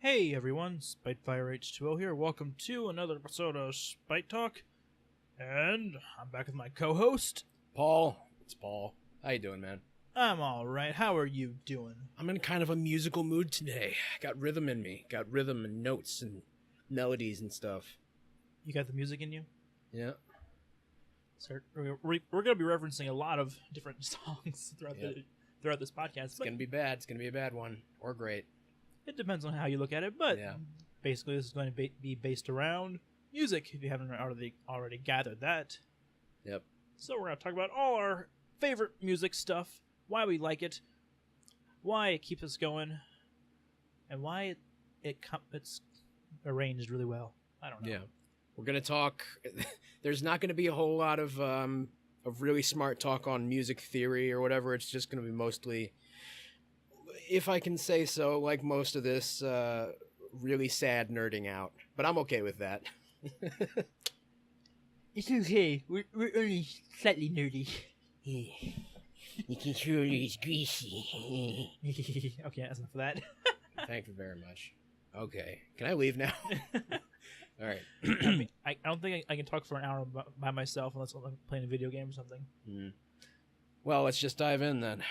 Hey everyone, Spitefire H2O here. Welcome to another episode of Spite Talk. And I'm back with my co-host. Paul, it's Paul. How you doing, man? I'm alright. How are you doing? I'm in kind of a musical mood today. Got rhythm in me. Got rhythm and notes and melodies and stuff. You got the music in you? Yeah. So we're going to be referencing a lot of different songs throughout this podcast. It's going to be bad. It's going to be a bad one. Or great. It depends on how you look at it, but yeah. Basically this is going to be based around music, if you haven't already gathered that. Yep. So we're going to talk about all our favorite music stuff, why we like it, why it keeps us going, and why it's arranged really well. I don't know. Yeah. We're going to talk. There's not going to be a whole lot of really smart talk on music theory or whatever. It's just going to be mostly, if I can say so, like most of this, really sad nerding out. But I'm okay with that. It's okay. We're only slightly nerdy. You can sure it's greasy. Okay, that's enough of that. Thank you very much. Okay. Can I leave now? All right. I don't think I can talk for an hour by myself unless I'm playing a video game or something. Mm. Well, let's just dive in then.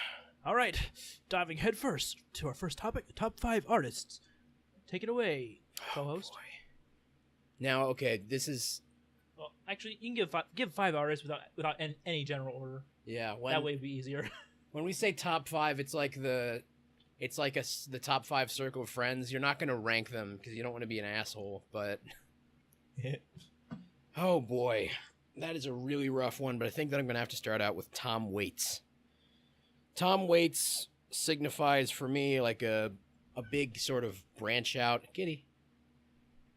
All right. Diving headfirst to our first topic, the top 5 artists. Take it away, co-host. Oh, now, okay, this is... Well, actually, you can give 5 artists without any general order. Yeah. That way it'd be easier. When we say top 5, it's like the top 5 circle of friends. You're not going to rank them because you don't want to be an asshole, but... Oh, boy. That is a really rough one, but I think that I'm going to have to start out with Tom Waits. Tom Waits signifies for me like a big sort of branch out. Kitty.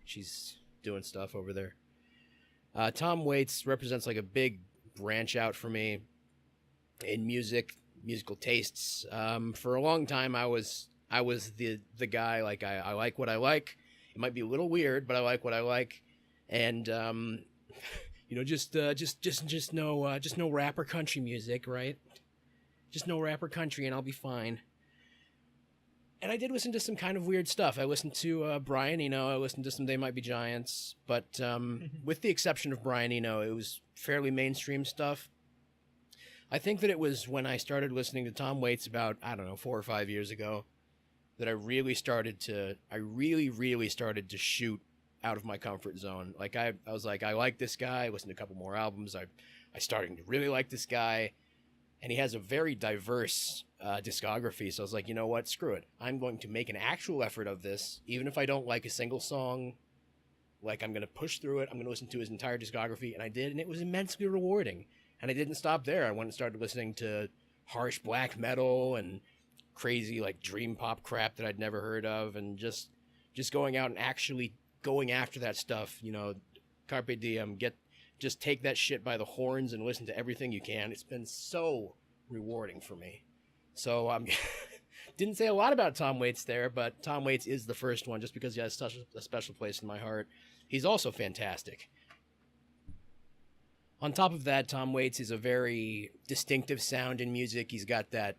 She's doing stuff over there. Tom Waits represents like a big branch out for me in musical tastes. For a long time, I was the guy, like I like what I like. It might be a little weird, but I like what I like. And, just no rap or country music, right? Just no rap or country and I'll be fine. And I did listen to some kind of weird stuff. I listened to Brian Eno. I listened to some They Might Be Giants. But with the exception of Brian Eno, it was fairly mainstream stuff. I think that it was when I started listening to Tom Waits about, 4 or 5 years ago, that I really started to shoot out of my comfort zone. Like I was like, I like this guy. I listened to a couple more albums. I started to really like this guy. And he has a very diverse discography. So I was like, you know what? Screw it. I'm going to make an actual effort of this. Even if I don't like a single song, like I'm going to push through it. I'm going to listen to his entire discography. And I did. And it was immensely rewarding. And I didn't stop there. I went and started listening to harsh black metal and crazy like dream pop crap that I'd never heard of. And just going out and actually going after that stuff, carpe diem, just take that shit by the horns and listen to everything you can. It's been so rewarding for me. So didn't say a lot about Tom Waits there, but Tom Waits is the first one just because he has such a special place in my heart. He's also fantastic. On top of that, Tom Waits is a very distinctive sound in music. He's got that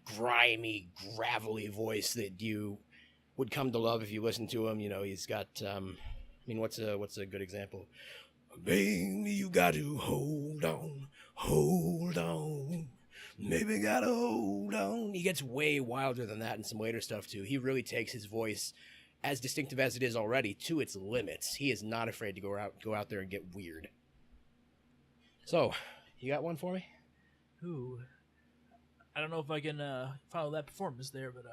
grimy, gravelly voice that you would come to love if you listen to him. He's got, what's a good example? Baby, you got to hold on. Maybe gotta hold on. He gets way wilder than that in some later stuff, too. He really takes his voice, as distinctive as it is already, to its limits. He is not afraid to go out there and get weird. So, you got one for me? Ooh. I don't know if I can follow that performance there, but...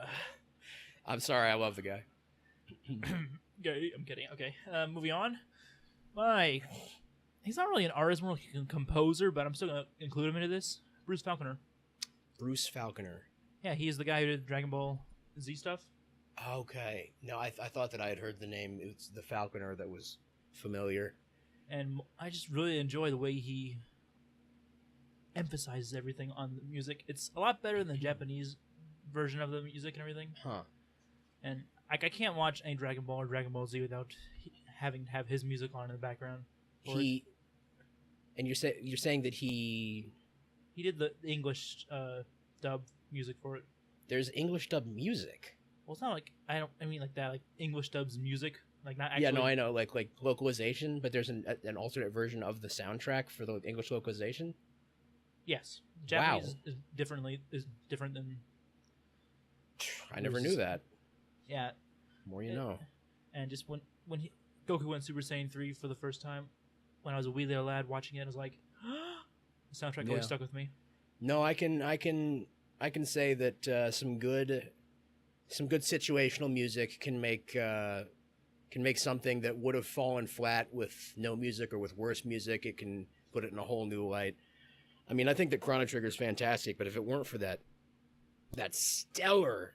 I'm sorry, I love the guy. Okay, I'm kidding. Okay, moving on. He's not really an artist, more like a composer, but I'm still going to include him into this. Bruce Falconer. Bruce Falconer. Yeah, he's the guy who did Dragon Ball Z stuff. Okay. No, I thought that I had heard the name. It's the Falconer that was familiar. And I just really enjoy the way he emphasizes everything on the music. It's a lot better than the Japanese version of the music and everything. Huh. And I can't watch any Dragon Ball or Dragon Ball Z without having to have his music on in the background. And you're saying that he did the English dub music for it. There's English dub music. Well, it's not like I mean like that, like English dubs music, like not actually. Yeah, no, I know, like localization, but there's an alternate version of the soundtrack for the English localization. Yes, Wow. Japanese is different than. I never knew that. Yeah. More you know. And just when Goku went Super Saiyan 3 for the first time, when I was a wee little lad watching it, I was like, the soundtrack always stuck with me. No, I can say that some good situational music can make something that would have fallen flat with no music or with worse music. It can put it in a whole new light. I mean, I think that Chrono Trigger is fantastic, but if it weren't for that stellar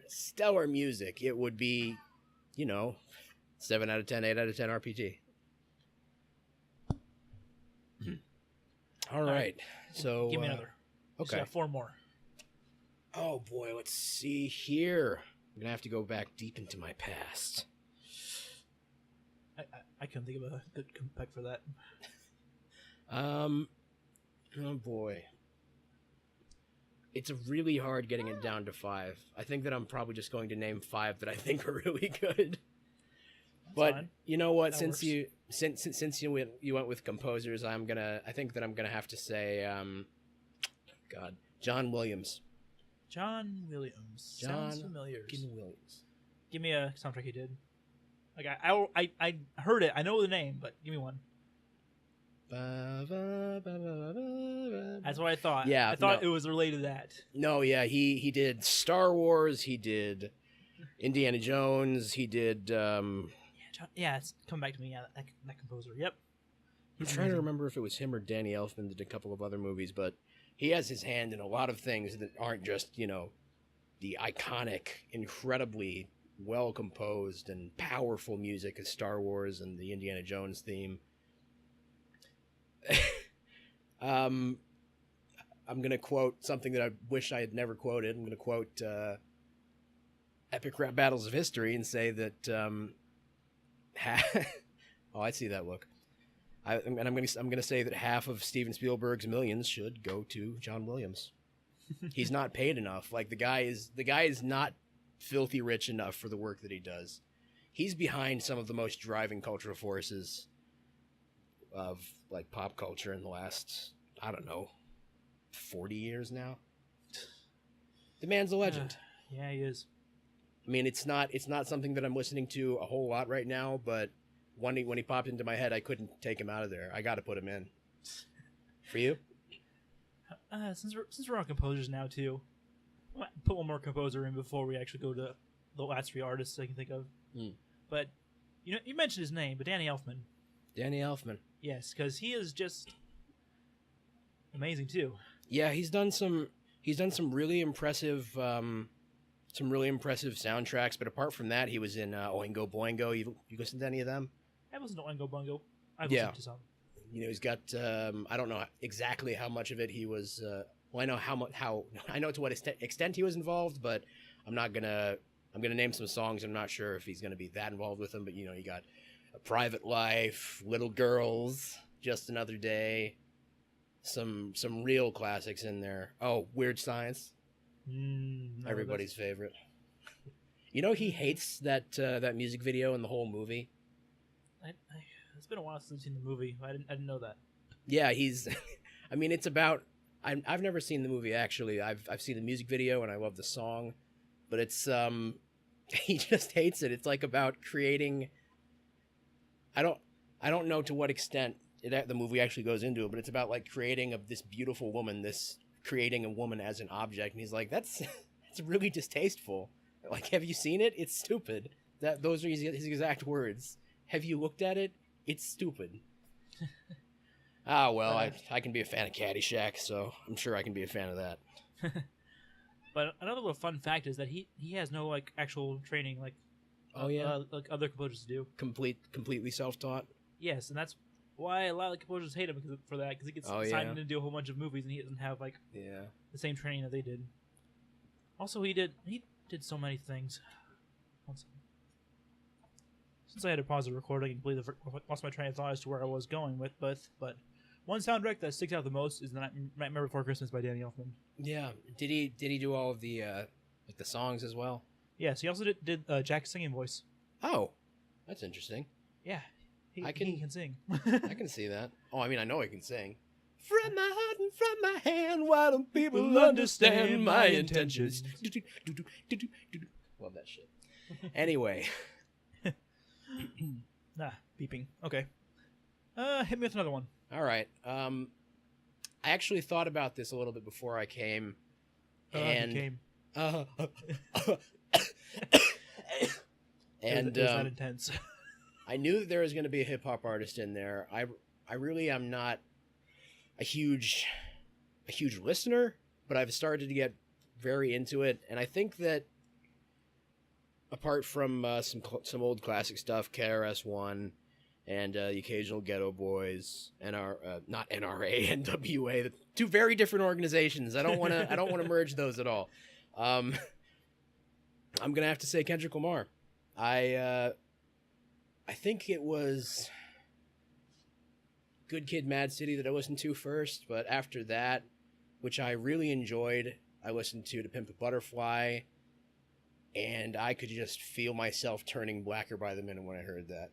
music, it would be, 7 out of 10, 8 out of 10 RPG. All right. So give me another. Okay. Got 4 more. Oh boy, let's see here. I'm gonna have to go back deep into my past. I couldn't think of a good comeback for that. Oh boy. It's really hard getting it down to 5. I think that I'm probably just going to name 5 that I think are really good. But fine. You know what? That Since works. you went with composers, I think that I'm gonna have to say, John Williams. John Williams. Sounds familiar. Williams. Give me a soundtrack he did. Like I heard it. I know the name, but give me one. That's what I thought. Yeah, I thought it was related to that. No, yeah, he did Star Wars. He did Indiana Jones. He did. Yeah, it's come back to me. Yeah, that composer. Yep. I'm trying to remember if it was him or Danny Elfman that did a couple of other movies, but he has his hand in a lot of things that aren't just, the iconic, incredibly well composed and powerful music of Star Wars and the Indiana Jones theme. I'm going to quote something that I wish I had never quoted. I'm going to quote Epic Rap Battles of History and say that oh, I see that look. I'm going to say that half of Steven Spielberg's millions should go to John Williams. He's not paid enough. Like the guy is not filthy rich enough for the work that he does. He's behind some of the most driving cultural forces of like pop culture in the last, I don't know, 40 years now. The man's a legend. Yeah, he is. I mean, it's not something that I'm listening to a whole lot right now, but when he popped into my head, I couldn't take him out of there. I got to put him in. For you? Since we're on composers now too, I'll put one more composer in before we actually go to the last 3 artists I can think of. But you mentioned his name, but Danny Elfman. Danny Elfman. Yes, because he is just amazing too. Yeah, he's done some really impressive soundtracks, but apart from that, he was in Oingo Boingo. You listened to any of them? I listened to Oingo Boingo. I've listened to some. He's got I don't know exactly how much of it he was. Well, I know I know to what extent he was involved, but I'm gonna name some songs. I'm not sure if he's gonna be that involved with them, but you got A Private Life, Little Girls, Just Another Day, some real classics in there. Oh, Weird Science, everybody's favorite. He hates that music video and the whole movie. It's been a while since I've seen the movie. I didn't know that. Yeah, he's. I mean, it's about. I've never seen the movie actually. I've seen the music video and I love the song, but it's he just hates it. It's like about creating. I don't know to what extent the movie actually goes into it, but it's about like creating this beautiful woman, creating a woman as an object, and he's like, that's really distasteful. Like, have you seen it? It's stupid. Those are his exact words. Have you looked at it? It's stupid. Well, I can be a fan of Caddyshack, so I'm sure I can be a fan of that. But another little fun fact is that he has no like actual training like like other composers do. Completely self-taught. Yes, and that's why a lot of composers hate him because he gets signed in to do a whole bunch of movies and he doesn't have like the same training that they did. Also, he did so many things. Since I had to pause the recording, I completely lost my train of thought as to where I was going with both. But one soundtrack that sticks out the most is The Nightmare Before Christmas by Danny Elfman. Yeah, did he do all of the the songs as well? Yes, he also did Jack's singing voice. Oh, that's interesting. Yeah, he I can sing. I can see that. Oh, I mean, I know I can sing. From my heart and from my hand, why don't people understand my intentions? Love that shit. Anyway. Beeping. Okay. Hit me with another one. All right. I actually thought about this a little bit before I came. And He came. And it was that intense. I knew that there was going to be a hip hop artist in there. I really am not a huge listener, but I've started to get very into it, and I think that apart from some old classic stuff, KRS-One, and the occasional Ghetto Boys, not NRA, NWA, two very different organizations. I don't want to merge those at all. I'm gonna have to say Kendrick Lamar. I think it was Good Kid, Mad City that I listened to first, but after that, which I really enjoyed, I listened to Pimp a Butterfly, and I could just feel myself turning blacker by the minute when I heard that.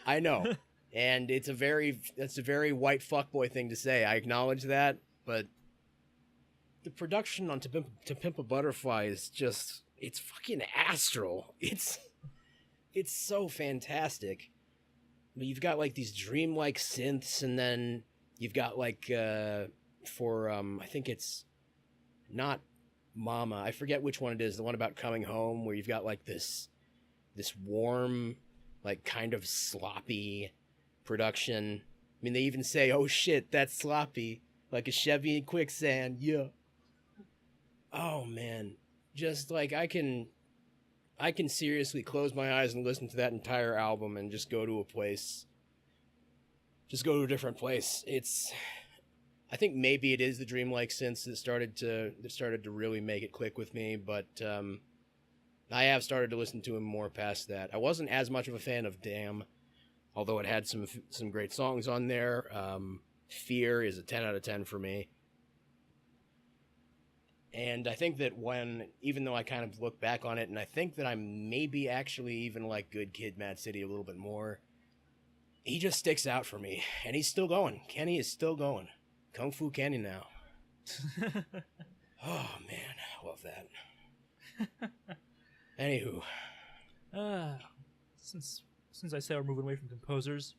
I know, and that's a very white fuckboy thing to say. I acknowledge that, but the production on To Pimp a Butterfly is just, it's fucking astral. It's so fantastic. You've got like these dreamlike synths, and then you've got like I think it's not Mama. I forget which one it is. The one about coming home, where you've got like this warm, like kind of sloppy production. I mean, they even say, "Oh shit, that's sloppy," like a Chevy in quicksand. Yeah. Oh man, just like I can seriously close my eyes and listen to that entire album and just go to a place. Just go to a different place. I think maybe it is the dreamlike synths that started to really make it click with me, but I have started to listen to him more past that. I wasn't as much of a fan of Damn, although it had some great songs on there. Fear is a 10 out of 10 for me. And I think that even though I kind of look back on it, and I think that I maybe actually even like Good Kid, Mad City a little bit more, he just sticks out for me. And he's still going. Kenny is still going. Kung Fu Kenny now. Oh, man. I love that. Anywho. Since I say we're moving away from composers,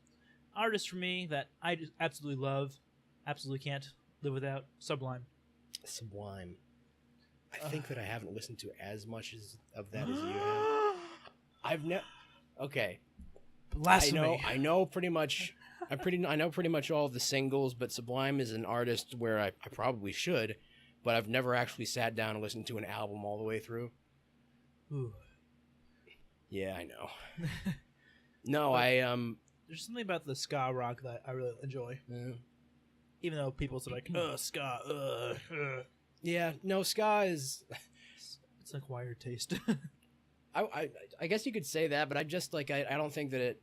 artists for me that I just absolutely love, absolutely can't live without, Sublime. Sublime. I think that I haven't listened to as much of that as you have. I've never. Okay. Blasphemy. I know pretty much all of the singles, but Sublime is an artist where I probably should, but I've never actually sat down and listened to an album all the way through. Ooh. Yeah, I know. No, there's something about the ska rock that I really enjoy. Yeah. Even though people say like, ska, Yeah, no, ska is... It's like acquired taste. I guess you could say that, but I just, like, I don't think that it...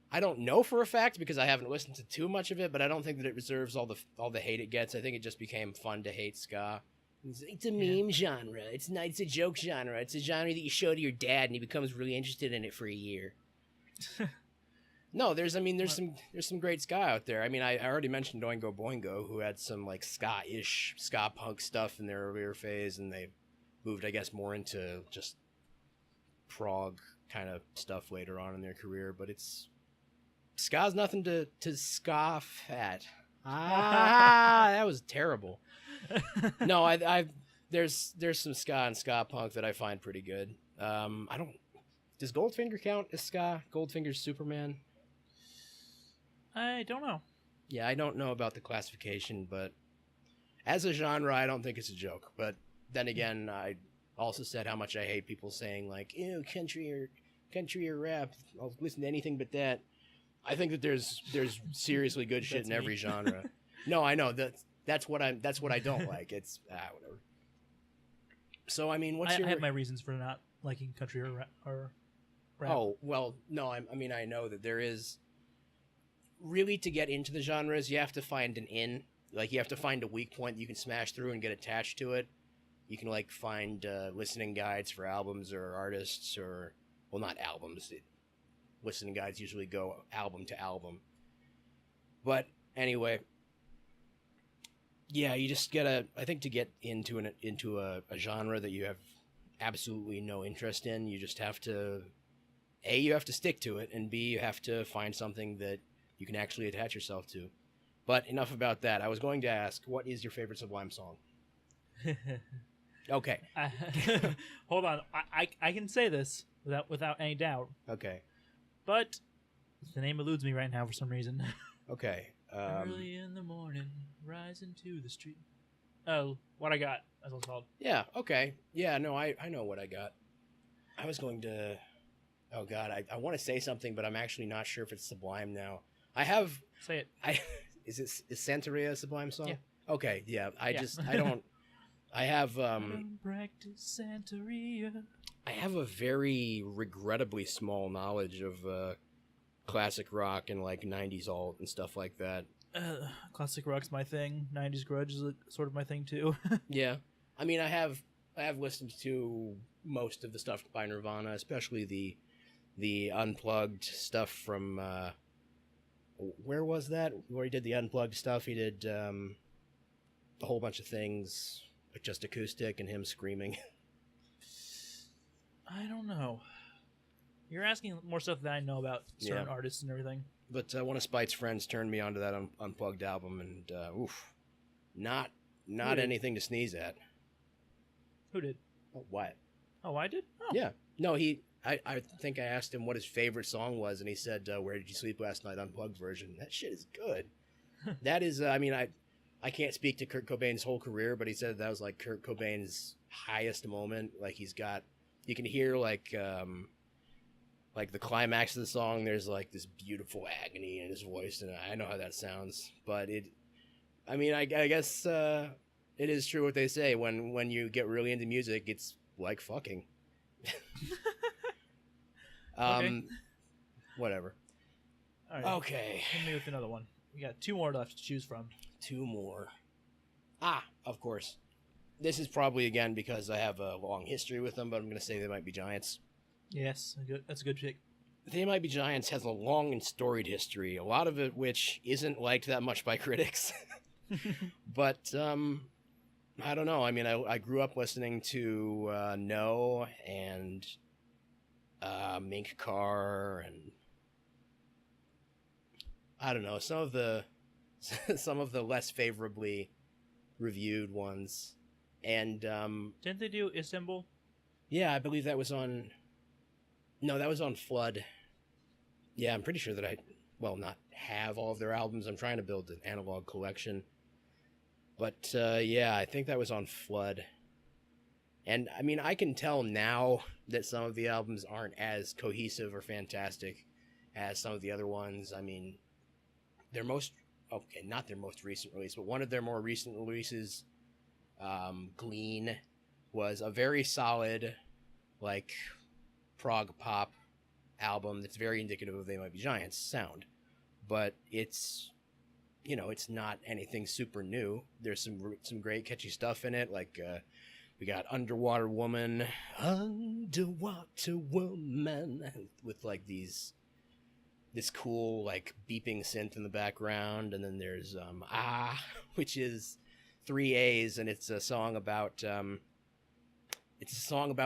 I don't know for a fact because I haven't listened to too much of it, but I don't think that it deserves all the hate it gets. I think it just became fun to hate ska. It's a meme genre. It's a joke genre. It's a genre that you show to your dad and he becomes really interested in it for a year. No, there's some great ska out there. I mean, I already mentioned Oingo Boingo, who had some like ska-ish, ska punk stuff in their earlier phase, and they moved, I guess, more into just prog kind of stuff later on in their career. But ska's nothing to scoff at. That was terrible. No, there's some ska and ska punk that I find pretty good. Does Goldfinger count as ska? Goldfinger's Superman? I don't know. Yeah, I don't know about the classification, but as a genre, I don't think it's a joke. But then again, I also said how much I hate people saying like, "Ew, country or rap. I'll listen to anything but that." I think that there's seriously good shit in every genre. No, I know that's what I don't like. It's whatever. So I mean, I have my reasons for not liking country or rap. Oh well, no, I mean I know that there is. Really, to get into the genres, you have to find an in. Like, you have to find a weak point that you can smash through and get attached to it. You can like find listening guides for albums or artists, or well, not albums. Listening guides usually go album to album. But anyway, yeah, you just gotta. I think to get into a genre that you have absolutely no interest in, you just have to. A, you have to stick to it, and B, you have to find something that you can actually attach yourself to. But enough about that. I was going to ask, what is your favorite Sublime song? Okay. Hold on. I can say this without any doubt, Okay. but the name eludes me right now for some reason. Okay. Early in the morning, rising to the street. Oh, What I Got. That's what it's called. Yeah. Okay. Yeah. No, I know what I got. I was going to. Oh God, I want to say something, but I'm actually not sure if it's Sublime now. I have. Say it. Is Santeria a Sublime song? Yeah. Okay. Yeah. I Yeah. don't. I have. Don't practice Santeria. I have a very regrettably small knowledge of classic rock and like '90s alt and stuff like that. Classic rock's my thing. 90s grudge is sort of my thing too. Yeah. I mean, I have listened to most of the stuff by Nirvana, especially the unplugged stuff from where was that? Where he did the unplugged stuff. He did a whole bunch of things, but just acoustic and him screaming. I don't know. You're asking more stuff that I know about certain artists and everything. But one of Spite's friends turned me onto that unplugged album, and oof, not anything to sneeze at. Who did? Oh, what? Oh, I did? Oh. Yeah. No, I think I asked him what his favorite song was, and he said, "Where Did You Sleep Last Night?" Unplugged version. That shit is good. That is, I mean, I can't speak to Kurt Cobain's whole career, but he said that was like Kurt Cobain's highest moment. Like you can hear like the climax of the song. There's like this beautiful agony in his voice, and I know how that sounds. But I guess it is true what they say. When you get really into music, it's like fucking. Okay. Whatever. All right. Okay. Hit me with another one. We got 2 more left to choose from. 2 more. Of course. This is probably, again, because I have a long history with them, but I'm going to say They Might Be Giants. Yes, that's a good pick. They Might Be Giants has a long and storied history, a lot of it which isn't liked that much by critics. But, I don't know. I mean, I grew up listening to No and Mink Car, and I don't know, some of the less favorably reviewed ones. And didn't they do Istanbul? Yeah, I believe that was on. No, that was on Flood. Yeah, I'm pretty sure that not have all of their albums. I'm trying to build an analog collection. But yeah, I think that was on Flood. And I mean, I can tell now that some of the albums aren't as cohesive or fantastic as some of the other ones. I mean, not their most recent release, but one of their more recent releases, Glean, was a very solid, like, prog pop album that's very indicative of They Might Be Giants sound. But it's not anything super new. There's some great catchy stuff in it, like we got Underwater Woman, with like this cool like beeping synth in the background, and then there's which is 3 A's, and it's a song about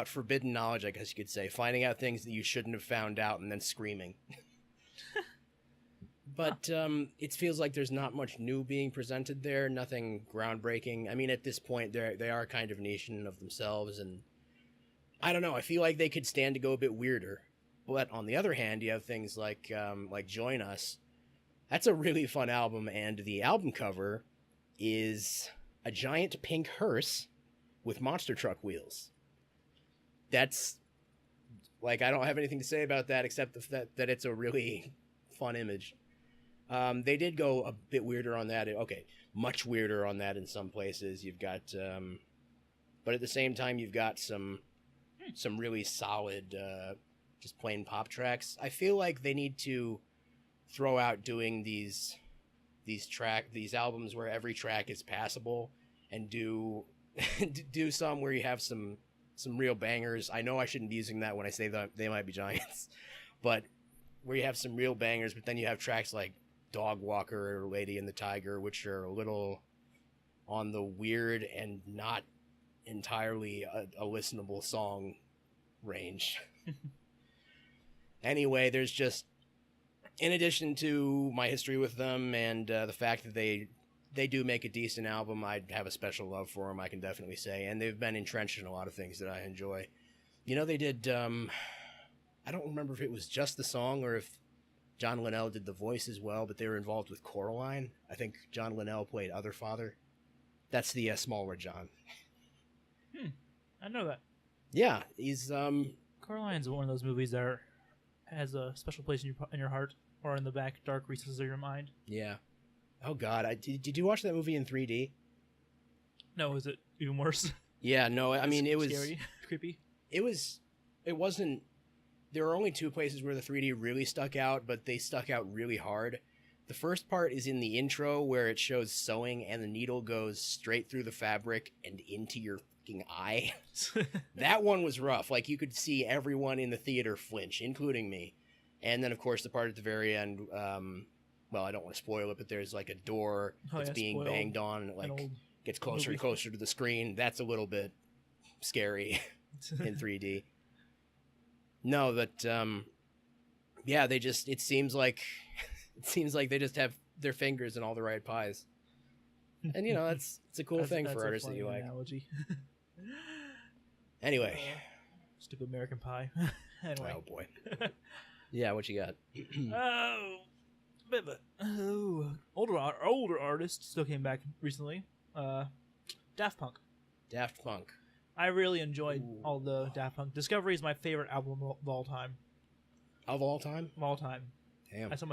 forbidden knowledge, I guess you could say, finding out things that you shouldn't have found out and then screaming. But it feels like there's not much new being presented there, nothing groundbreaking. I mean, at this point, they are kind of niche in and of themselves, and I don't know, I feel like they could stand to go a bit weirder. But on the other hand, you have things like Join Us. That's a really fun album, and the album cover is a giant pink hearse with monster truck wheels. That's, like, I don't have anything to say about that except that it's a really fun image. They did go a bit weirder on that. Okay, much weirder on that in some places. You've got, but at the same time, you've got some really solid, just plain pop tracks. I feel like they need to throw out doing these albums where every track is passable, and do do some where you have some real bangers. I know I shouldn't be using that when I say that They Might Be Giants, but where you have some real bangers, but then you have tracks like Dog Walker or Lady and the Tiger, which are a little on the weird and not entirely a listenable song range. Anyway, there's just, in addition to my history with them and the fact that they do make a decent album, I have a special love for them, I can definitely say. And they've been entrenched in a lot of things that I enjoy. You know, they did, I don't remember if it was just the song or if John Linnell did the voice as well, but they were involved with Coraline. I think John Linnell played Other Father. That's the smaller John. I know that. Yeah, he's... Coraline's one of those movies that has a special place in your heart or in the back dark recesses of your mind. Yeah. Oh, God. Did you watch that movie in 3D? No, is it even worse? Yeah, no, I mean, it was... Scary? Creepy? It wasn't... There were only two places where the 3D really stuck out, but they stuck out really hard. The first part is in the intro where it shows sewing and the needle goes straight through the fabric and into your fucking eye. That one was rough. Like, you could see everyone in the theater flinch, including me. And then, of course, the part at the very end, well, I don't want to spoil it, but there's like a door that's being banged on and it like gets closer and closer to the screen. That's a little bit scary in 3D. No, but yeah, they just it seems like they just have their fingers in all the right pies. And you know, it's a cool thing for artists that you like. Analogy. Anyway, stupid American Pie. Anyway. Oh boy. Yeah, what you got? Older artist still came back recently. Daft Punk. Daft Punk. I really enjoyed all the Daft Punk. Discovery is my favorite album of all time. Of all time? Of all time. Damn. That's how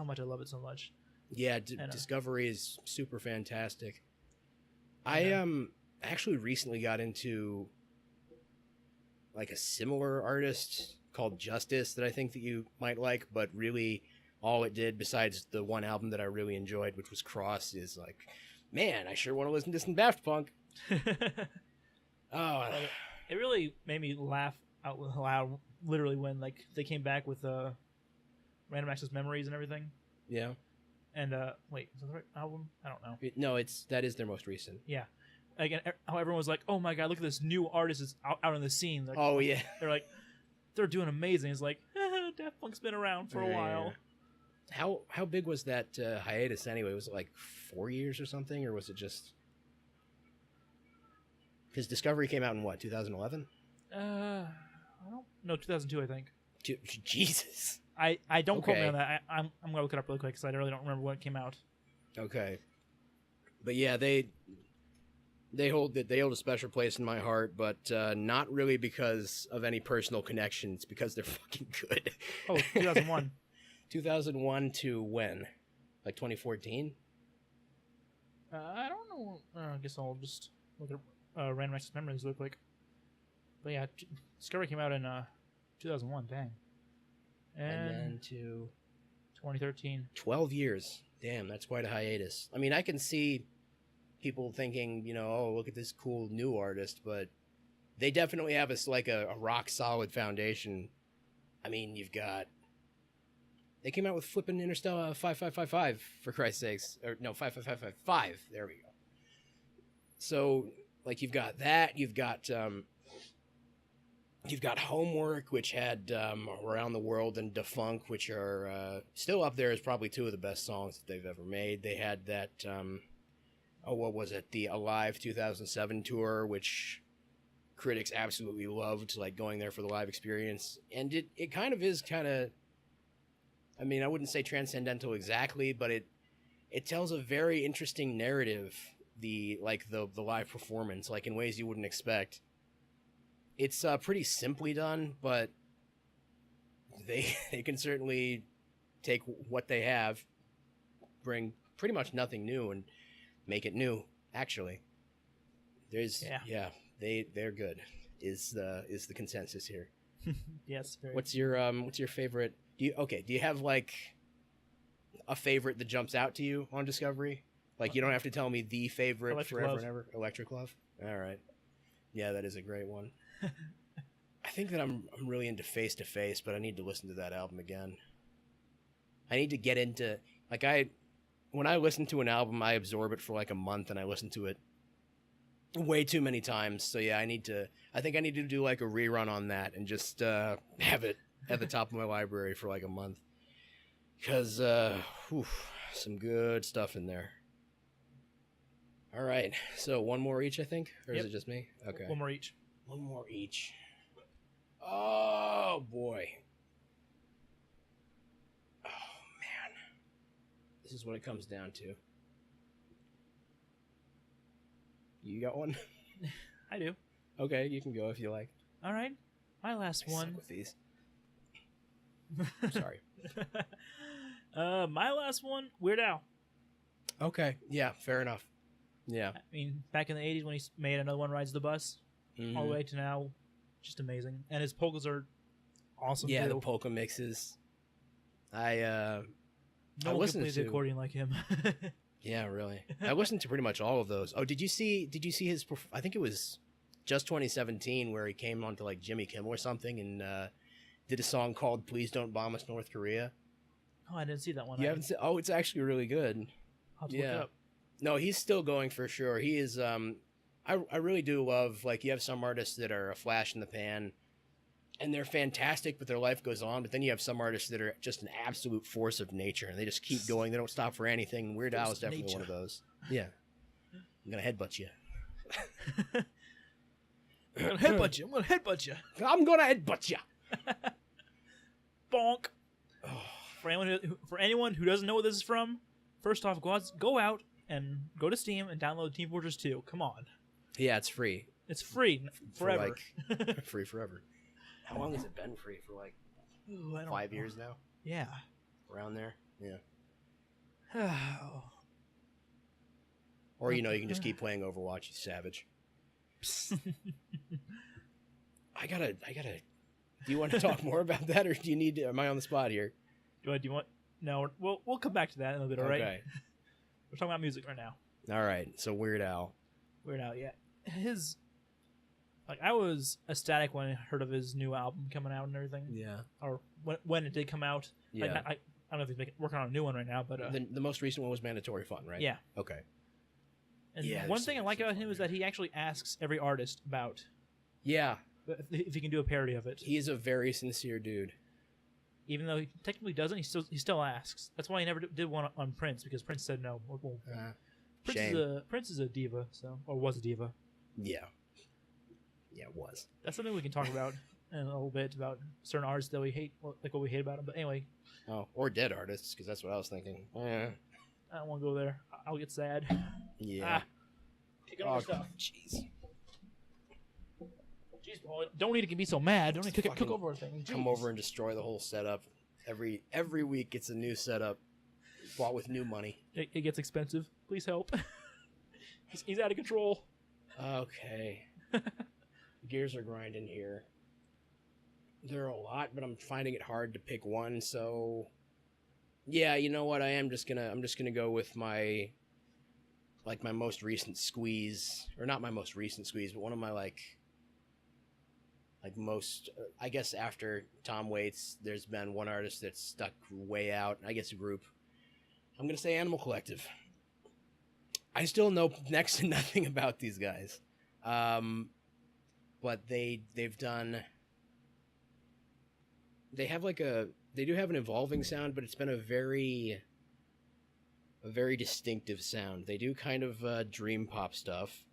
much I love it so much. Yeah, Discovery is super fantastic. I actually recently got into like a similar artist called Justice that I think that you might like, but really all it did besides the one album that I really enjoyed, which was Cross, is like, man, I sure want to listen to some Daft Punk. Oh, it really made me laugh out loud, literally, when like they came back with Random Access Memories and everything. Yeah. And wait, is that the right album? I don't know. No, that is their most recent. Yeah. Again, how everyone was like, "Oh my god, look at this new artist is out on the scene." Like, oh yeah. They're like, they're doing amazing. It's like, Daft Punk's been around for a while. How big was that hiatus anyway? Was it like 4 years or something, or was it just? Because Discovery came out in what, 2011? I don't know, 2002, I think. Jesus. I don't quote me on that. I'm gonna look it up really quick because I really don't remember when it came out. Okay. But yeah, they hold a special place in my heart, but not really because of any personal connection. It's because they're fucking good. Oh, 2001. 2001 to when? Like 2014? I don't know. I guess I'll just look at Random Access Memories look like. But yeah, Discovery came out in 2001. Dang. And then to 2013. 12 years. Damn, that's quite a hiatus. I mean, I can see people thinking, you know, oh, look at this cool new artist, but they definitely have a rock solid foundation. I mean, they came out with flipping Interstellar 5555 for Christ's sakes, or no, 55555. There we go. So, like, you've got that. You've got Homework, which had Around the World and Defunk, which are still up there as probably two of the best songs that they've ever made. They had that, what was it? The Alive 2007 tour, which critics absolutely loved, like going there for the live experience. And it kind of is I mean, I wouldn't say transcendental exactly, but it tells a very interesting narrative, the live performance, like in ways you wouldn't expect. It's pretty simply done, but they can certainly take what they have, bring pretty much nothing new, and make it new. Actually, they're good. Is the consensus here? Yes. Very What's your favorite? Do you have like a favorite that jumps out to you on Discovery? Like, you don't have to tell me the favorite Electric forever Love. and ever. Electric Love. All right. Yeah, that is a great one. I think that I'm really into Face to Face, but I need to listen to that album again. I need to get into like when I listen to an album, I absorb it for like a month and I listen to it way too many times. So yeah, I think I need to do like a rerun on that and just have it at the top of my library for like a month. Cuz some good stuff in there. All right. So one more each, I think, or is it just me? Okay. One more each. One more each. Oh boy. Oh man. This is what it comes down to. You got one? I do. Okay, you can go if you like. All right. My last I one. suck with these. I'm sorry. My last one, Weird Al. Okay. Yeah, fair enough. Yeah. I mean, back in the 80s when he made Another One Rides the Bus, all the way to now, just amazing. And his polkas are awesome, yeah, too. the polka mixes. No one can play the accordion like him. Yeah, really. I listened to pretty much all of those. Oh, did you see his I think it was just 2017 where he came on to like Jimmy Kimmel or something and did a song called Please Don't Bomb Us North Korea. Oh, I didn't see that one. You haven't seen? Oh, it's actually really good. I'll have to look it up. No, he's still going for sure. He is I really do love, like, you have some artists that are a flash in the pan and they're fantastic, but their life goes on. But then you have some artists that are just an absolute force of nature and they just keep going. They don't stop for anything. Weird Al is definitely one of those. Yeah. I'm going to headbutt you. I'm going to headbutt you. I'm going to headbutt you. I'm going to headbutt you. Bonk. For anyone who doesn't know what this is from, first off, go out and go to Steam and download Team Fortress 2. Come on. Yeah, it's free. It's free forever. Free forever. How long has it been free? For like 5 years now? Yeah. Around there? Yeah. Or, you can just keep playing Overwatch, you savage. I gotta... Do you want to talk more about that, or do you need to... Am I on the spot here? Do you want... No, we'll come back to that in a bit, all right? Okay. We're talking about music right now. All right, so Weird Al. Weird Al, yeah. I was ecstatic when I heard of his new album coming out and everything. Yeah. Or when it did come out. Yeah. I don't know if he's working on a new one right now, but... The most recent one was Mandatory Fun, right? Yeah. Okay. And one thing I like about him is that he actually asks every artist about... Yeah. If he can do a parody of it. He is a very sincere dude. Even though he technically doesn't, he still asks. That's why he never did one on Prince, because Prince said no. Well, Prince is a diva, or was a diva. Yeah. Yeah, it was. That's something we can talk about in a little bit, about certain artists that we hate, like what we hate about them. But anyway. Oh, or dead artists, because that's what I was thinking. Yeah. I don't want to go there. I'll get sad. Yeah. Kicking over stuff. Jeez. Jeez, Paul, don't need to be so mad. Don't need to cook over everything. Come over and destroy the whole setup. Every week it's a new setup, bought with new money. It gets expensive. Please help. He's out of control. Okay. Gears are grinding here. There are a lot, but I'm finding it hard to pick one. So, yeah, you know what? I'm just gonna go with my most recent squeeze, or not my most recent squeeze, but one of my most, I guess after Tom Waits, there's been one artist that's stuck way out. I guess a group. I'm going to say Animal Collective. I still know next to nothing about these guys. But they do have an evolving sound, but it's been a very distinctive sound. They do kind of dream pop stuff.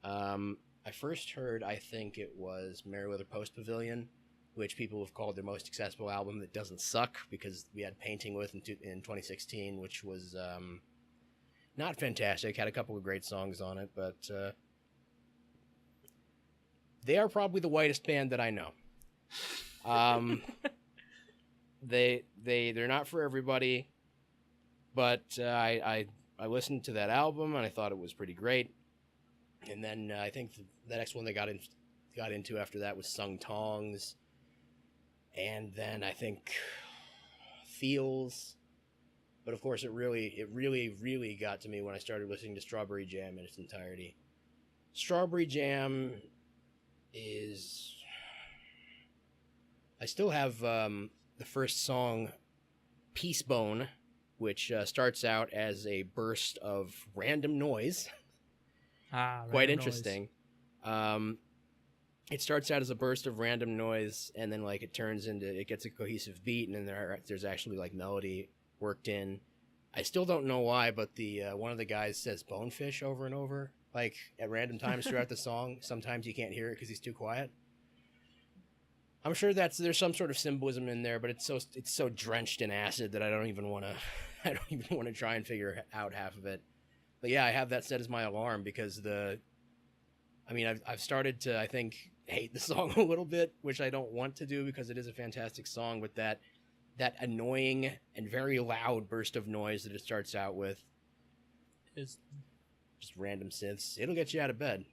I first heard, I think it was Merriweather Post Pavilion, which people have called their most accessible album that doesn't suck, because we had Painting With in 2016, which was not fantastic. Had a couple of great songs on it, but they are probably the whitest band that I know. They're not for everybody, but I listened to that album and I thought it was pretty great. And then I think the next one they got into after that was Sung Tongs. And then I think Feels. But of course it really got to me when I started listening to Strawberry Jam in its entirety. Strawberry Jam is. I still have the first song, Peace Bone, which starts out as a burst of random noise. Quite interesting. It starts out as a burst of random noise, and then like it gets a cohesive beat, and then there's actually like melody worked in. I still don't know why, but the one of the guys says bonefish over and over, like at random times throughout the song. Sometimes you can't hear it because he's too quiet. I'm sure there's some sort of symbolism in there, but it's so drenched in acid that I don't even want to try and figure out half of it. But yeah, I have that set as my alarm because I've started to, I think, hate the song a little bit, which I don't want to do because it is a fantastic song, but that annoying and very loud burst of noise that it starts out with is just random synths. It'll get you out of bed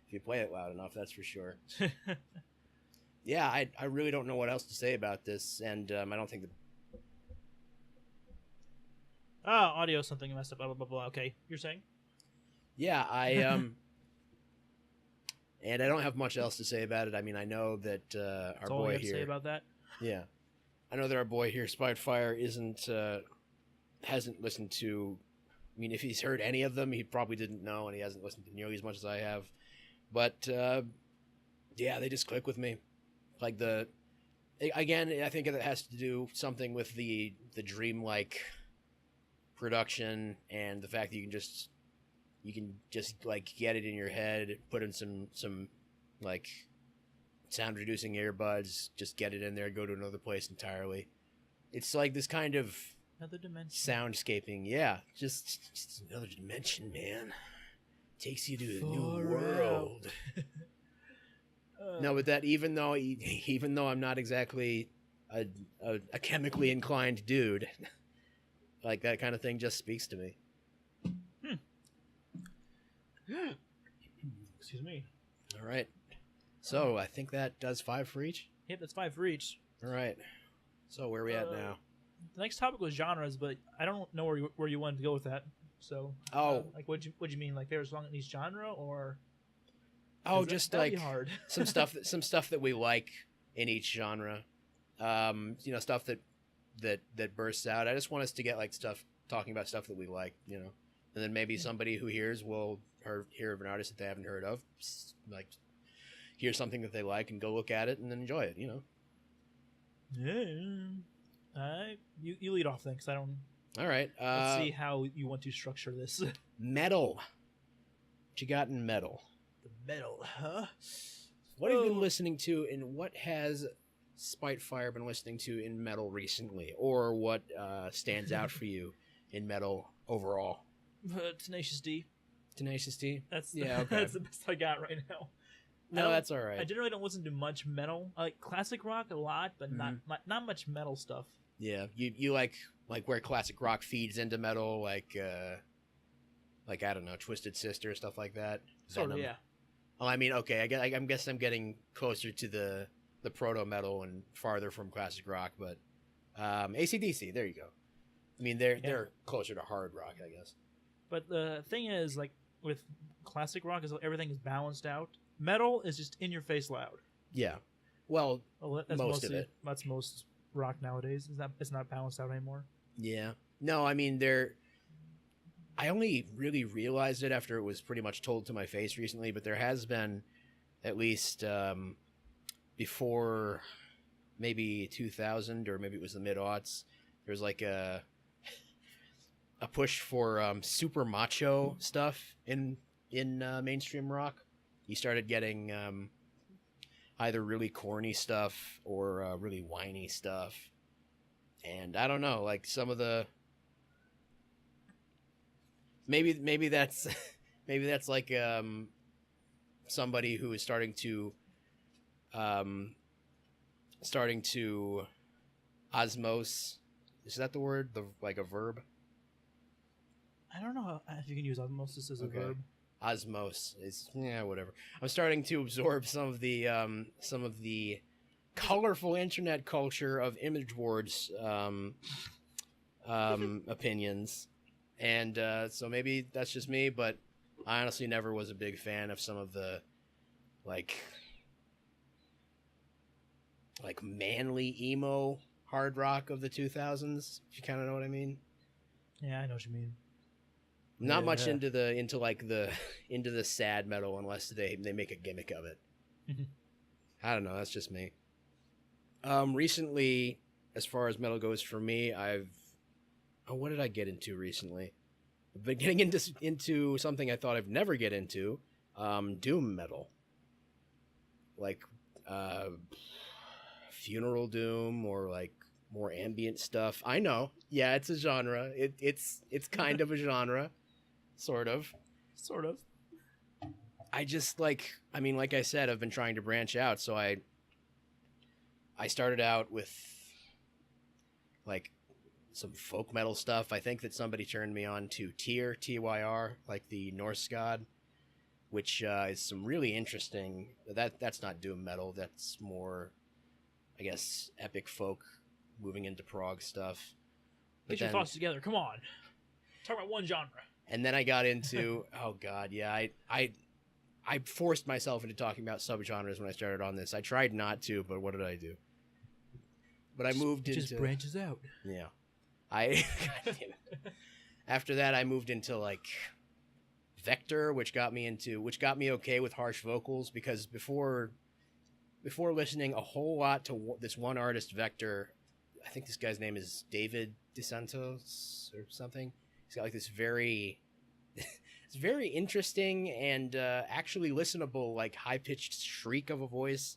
if you play it loud enough, that's for sure. Yeah, I really don't know what else to say about this, and I don't think audio something messed up, blah, blah, blah, blah. Okay, you're saying? Yeah, and I don't have much else to say about it. I mean, I know that our all boy you have here. to say about that? Yeah, I know that our boy here, Spitefire, hasn't listened to. I mean, if he's heard any of them, he probably didn't know, and he hasn't listened to nearly as much as I have. But yeah, they just click with me. Like again, I think it has to do something with the dreamlike production and the fact that you can just like get it in your head, put in some like sound reducing earbuds, just get it in there, go to another place entirely. It's like this kind of another dimension soundscaping. Yeah, just another dimension, man. Takes you to a new world. No, but that even though I'm not exactly a chemically inclined dude, like that kind of thing just speaks to me. Excuse me. All right. So I think that does 5 for each. Yep, that's 5 for each. All right. So where are we at now? The next topic was genres, but I don't know where you wanted to go with that. So, like, what'd you mean? Like, favorite song in each genre, or? Just like hard. some stuff that we like in each genre. Stuff that bursts out. I just want us to get like talking about stuff that we like, and then maybe somebody who hears will hear of an artist that they haven't heard of, like hear something that they like and go look at it and then enjoy it. Yeah. You lead off then, because I don't. All right. Let's see how you want to structure this. Metal. What you got in metal? Metal, huh? What have you been listening to, and what has Spitefire been listening to in metal recently, or what stands out for you in metal overall? Tenacious D. Tenacious D? Okay. That's the best I got right now. No, that's all right. I generally don't listen to much metal. I like classic rock a lot, but not much metal stuff. Yeah, you like where classic rock feeds into metal, like I don't know, Twisted Sister, stuff like that. Sort of, yeah. Oh, I mean, okay, I guess I'm getting closer to the proto metal and farther from classic rock, but AC/DC, there you go. I mean, they're closer to hard rock, I guess. But the thing is, like with classic rock, is everything is balanced out. Metal is just in your face loud. Yeah, well that's most of it. That's most rock nowadays. It's not balanced out anymore. Yeah. No, I mean I only really realized it after it was pretty much told to my face recently, but there has been at least before maybe 2000 or maybe it was the mid-aughts, there's like a push for super macho stuff in mainstream rock. You started getting either really corny stuff or really whiny stuff. And I don't know, like some of the maybe that's like somebody who is starting to osmose. Is that the word? Like a verb? I don't know if you can use osmosis as a verb. Osmose is whatever. I'm starting to absorb some of the colorful internet culture of image boards opinions. And so maybe that's just me, but I honestly never was a big fan of some of the like manly emo hard rock of the 2000s. If you kind of know what I mean. Yeah, I know what you mean. Not much Yeah. into the sad metal unless they make a gimmick of it. I don't know. That's just me. Recently, as far as metal goes for me, what did I get into recently? I've been getting into something I thought I'd never get into, doom metal, like funeral doom or like more ambient stuff. I know, yeah, it's a genre. It's kind of a genre, sort of. Sort of. I just like I said, I've been trying to branch out, so I started out with like some folk metal stuff. I think that somebody turned me on to Tyr, Tyr, like the Norse god, which is some really interesting. That's not doom metal. That's more, I guess, epic folk, moving into prog stuff. Get your thoughts together. Come on. Talk about one genre. And then I got into oh god, yeah, I forced myself into talking about subgenres when I started on this. I tried not to, but what did I do? But I moved into just branches out. Yeah. God damn it. After that, I moved into like Vector, which got me okay with harsh vocals, because before listening a whole lot to this one artist, Vector, I think this guy's name is David DeSantos or something. He's got like this very it's very interesting and actually listenable, like high-pitched shriek of a voice,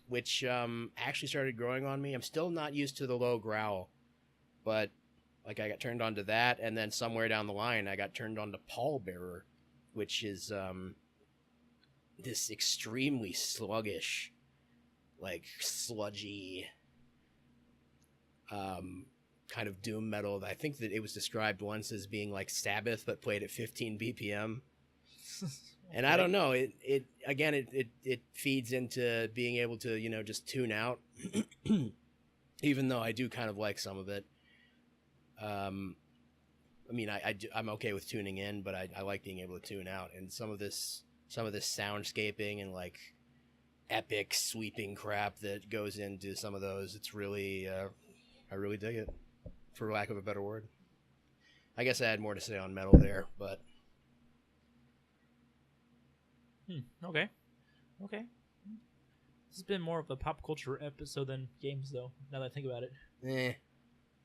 which actually started growing on me. I'm still not used to the low growl, but like I got turned on to that, and then somewhere down the line I got turned on to Pallbearer, which is this extremely sluggish, like sludgy kind of doom metal. I think that it was described once as being like Sabbath but played at 15 BPM. And I don't know, it feeds into being able to, you know, just tune out, even though I do kind of like some of it. I mean, I'm okay with tuning in, but I like being able to tune out. And some of this soundscaping and like epic sweeping crap that goes into some of those, it's really, I really dig it, for lack of a better word. I guess I had more to say on metal there, but Okay. This has been more of a pop culture episode than games, though, now that I think about it.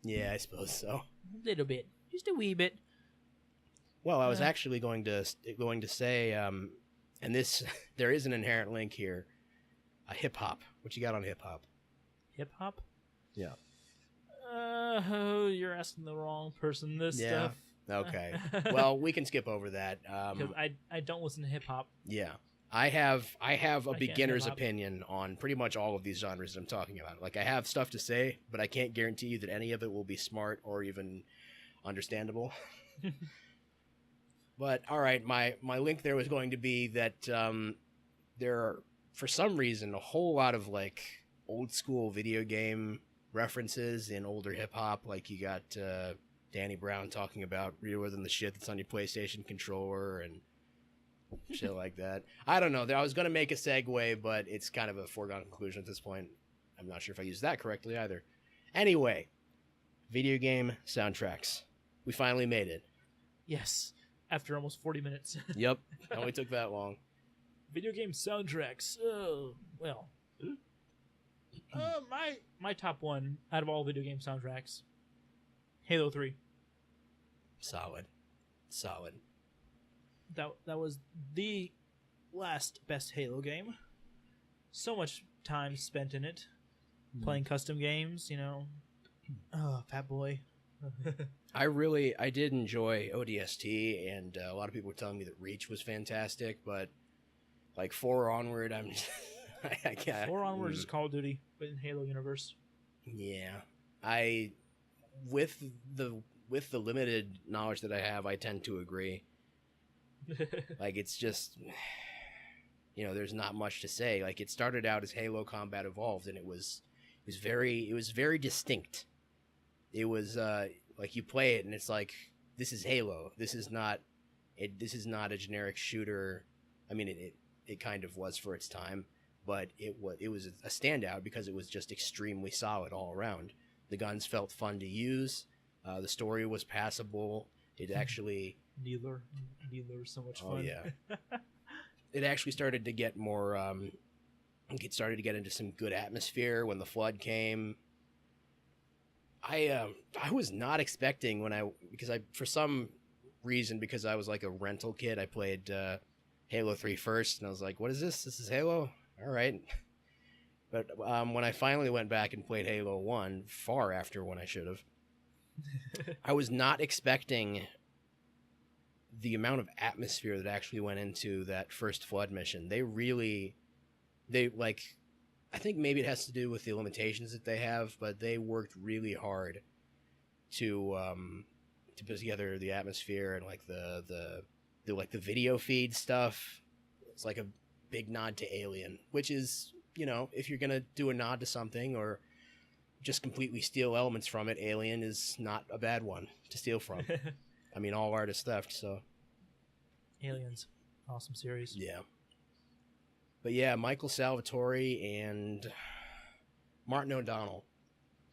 Yeah, I suppose so. A little bit. Just a wee bit. Well, I was actually going to say, and this, there is an inherent link here, hip-hop. What you got on hip-hop? Hip-hop? Yeah. You're asking the wrong person this stuff. Okay. Well, we can skip over that. Because I don't listen to hip-hop. Yeah. I have a beginner's hip-hop. opinion on pretty much all of these genres that I'm talking about. Like, I have stuff to say, but I can't guarantee you that any of it will be smart or even understandable. But, all right, my link there was going to be that there are, for some reason, a whole lot of, like, old-school video game references in older hip-hop. Like, you got Danny Brown talking about realer than the shit that's on your PlayStation controller and shit like that. I don't know. I was going to make a segue, but it's kind of a foregone conclusion at this point. I'm not sure if I used that correctly either. Anyway, video game soundtracks. We finally made it. Yes. After almost 40 minutes. Yep. It only took that long. Video game soundtracks. Well. My top one out of all video game soundtracks. Halo 3. Solid. That was the last best Halo game. So much time spent in it. Playing custom games, you know. Oh, fat boy. I did enjoy ODST, and a lot of people were telling me that Reach was fantastic, but like 4 onward, I'm just, I can't. 4 onward is Call of Duty, but in Halo universe. Yeah, with the limited knowledge that I have, I tend to agree. Like, it's just, you know, there's not much to say. Like, it started out as Halo Combat Evolved, and it was very distinct. It was like, you play it and it's like, this is Halo. This is not This is not a generic shooter. I mean, it kind of was for its time, but it was a standout because it was just extremely solid all around. The guns felt fun to use. The story was passable. It actually Needler was so much fun. Oh yeah. It actually started to get more. It started to get into some good atmosphere when the flood came. I was not expecting because for some reason, because I was like a rental kid, I played Halo 3 first, and I was like, what is this? This is Halo? All right. But when I finally went back and played Halo 1, far after when I should have, I was not expecting the amount of atmosphere that actually went into that first flood mission. I think maybe it has to do with the limitations that they have, but they worked really hard to put together the atmosphere and like the video feed stuff. It's like a big nod to Alien, which is, if you're gonna do a nod to something or just completely steal elements from it, Alien is not a bad one to steal from. I mean, all art is theft, so. Aliens, awesome series. Yeah. But yeah, Michael Salvatore and Martin O'Donnell,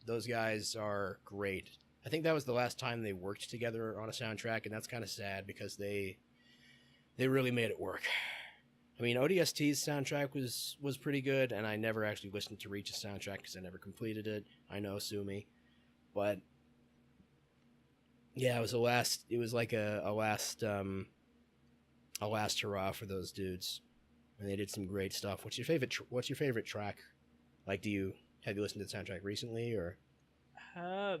those guys are great. I think that was the last time they worked together on a soundtrack, and that's kind of sad because they really made it work. I mean, ODST's soundtrack was pretty good, and I never actually listened to Reach's soundtrack because I never completed it. I know, sue me. But yeah, it was like a last hurrah for those dudes. And they did some great stuff. What's your favorite track? Like, have you listened to the soundtrack recently, or? I'd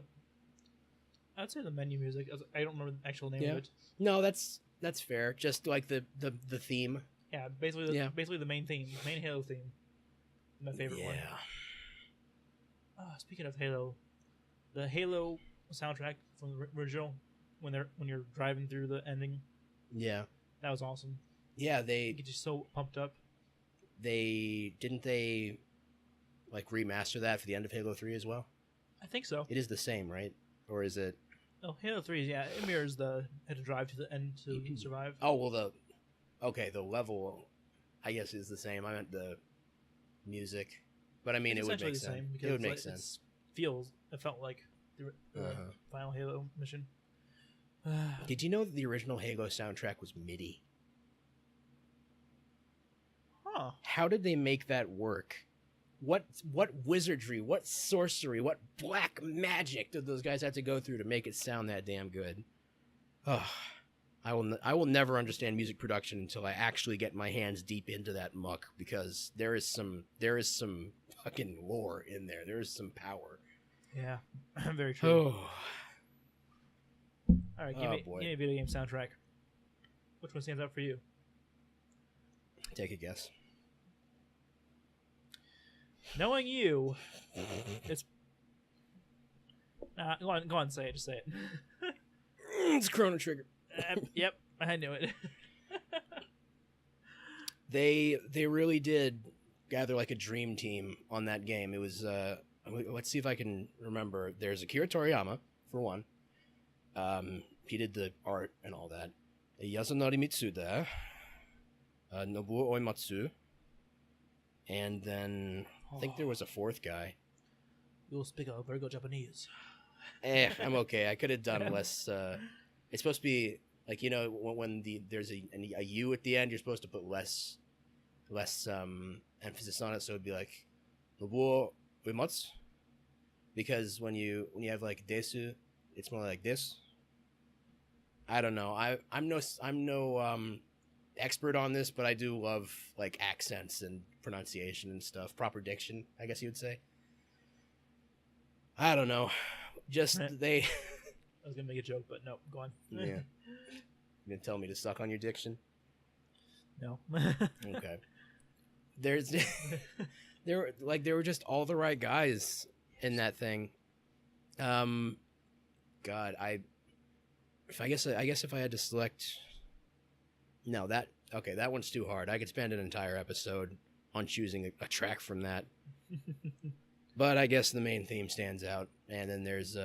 say the menu music. I don't remember the actual name of it. No, that's fair. Just like the theme. Yeah, basically the main theme, main Halo theme. My favorite one. Yeah. Speaking of Halo, the Halo soundtrack from the original, when you're driving through the ending. Yeah. That was awesome. Yeah, they get you so pumped up. They like remaster that for the end of Halo 3 as well? I think so. It is the same, right? Or is it? Oh, Halo 3, yeah, it mirrors the had to drive to the end to survive. Oh well, the level, I guess, is the same. I meant the music, but I mean it would make sense. It would make sense. It felt like the final Halo mission. Did you know that the original Halo soundtrack was MIDI? Huh. How did they make that work? What wizardry, what sorcery, what black magic did those guys have to go through to make it sound that damn good? Oh, I will never understand music production until I actually get my hands deep into that muck, because there is some fucking lore in there. There is some power. Yeah, very true. Oh. All right, give me a video game soundtrack. Which one stands out for you? Take a guess. Knowing you, it's go on, say it. Just say it. It's Chrono Trigger. Yep, I knew it. They really did gather like a dream team on that game. It was let's see if I can remember. There's Akira Toriyama for one. He did the art and all that. Yasunori Mitsuda, Nobuo Uematsu, and then I think there was a fourth guy. You'll speak a very good Japanese. I'm okay. I could have done less. It's supposed to be like, when there's a U at the end, you're supposed to put less emphasis on it. So it'd be like Nobuo Uematsu, because when you have like desu, it's more like this. I don't know. I'm no expert on this, but I do love like accents and pronunciation and stuff. Proper diction, I guess you would say. I don't know. Just they. I was gonna make a joke, but no. Go on. Yeah. You gonna tell me to suck on your diction? No. Okay. There were just all the right guys in that thing. God, I guess if I had to select, no, that one's too hard. I could spend an entire episode on choosing a track from that. But I guess the main theme stands out, and then there's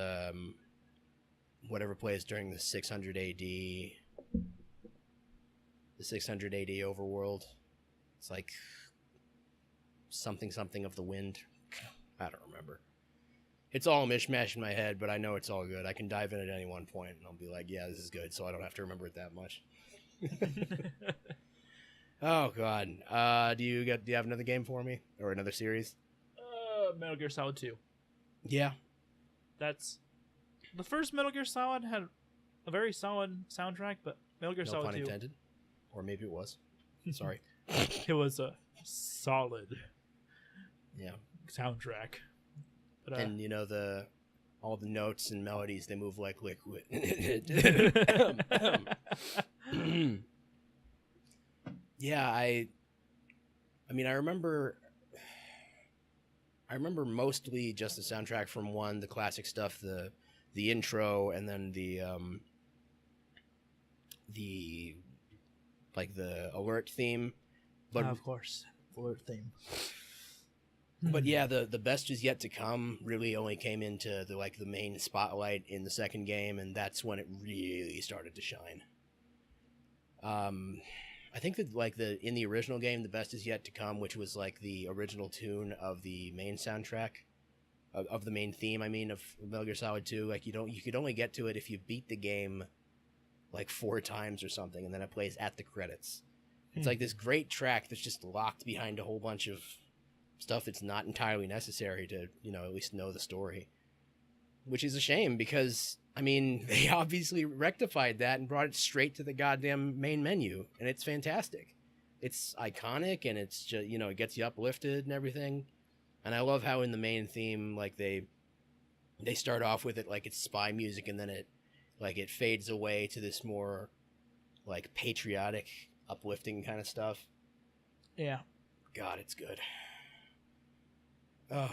whatever plays during the 600 AD the 600 AD overworld. It's like something of the wind. I don't remember. It's all a mishmash in my head, but I know it's all good. I can dive in at any one point, and I'll be like, yeah, this is good, so I don't have to remember it that much. Oh, God. Do you have another game for me? Or another series? Metal Gear Solid 2. Yeah. That's... The first Metal Gear Solid had a very solid soundtrack, but Metal Gear No Solid pun 2... intended. Or maybe it was. Sorry. It was a solid soundtrack. But, and you know all the notes and melodies, they move like liquid. Yeah, I mean, I remember mostly just the soundtrack from one, the classic stuff, the intro, and then the alert theme. But of course, alert theme. But yeah, the best is yet to come really only came into the main spotlight in the second game, and that's when it really started to shine. I think that in the original game, the best is yet to come, which was like the original tune of the main soundtrack, of the main theme. I mean, of Metal Gear Solid 2. Like you could only get to it if you beat the game like 4 times or something, and then it plays at the credits. It's like this great track that's just locked behind a whole bunch of stuff that's not entirely necessary to, at least know the story. Which is a shame because, I mean, they obviously rectified that and brought it straight to the goddamn main menu, and it's fantastic. It's iconic, and it's just, it gets you uplifted and everything. And I love how in the main theme, like, they start off with it like it's spy music, and then it fades away to this more, like, patriotic, uplifting kind of stuff. Yeah. God, it's good. Oh.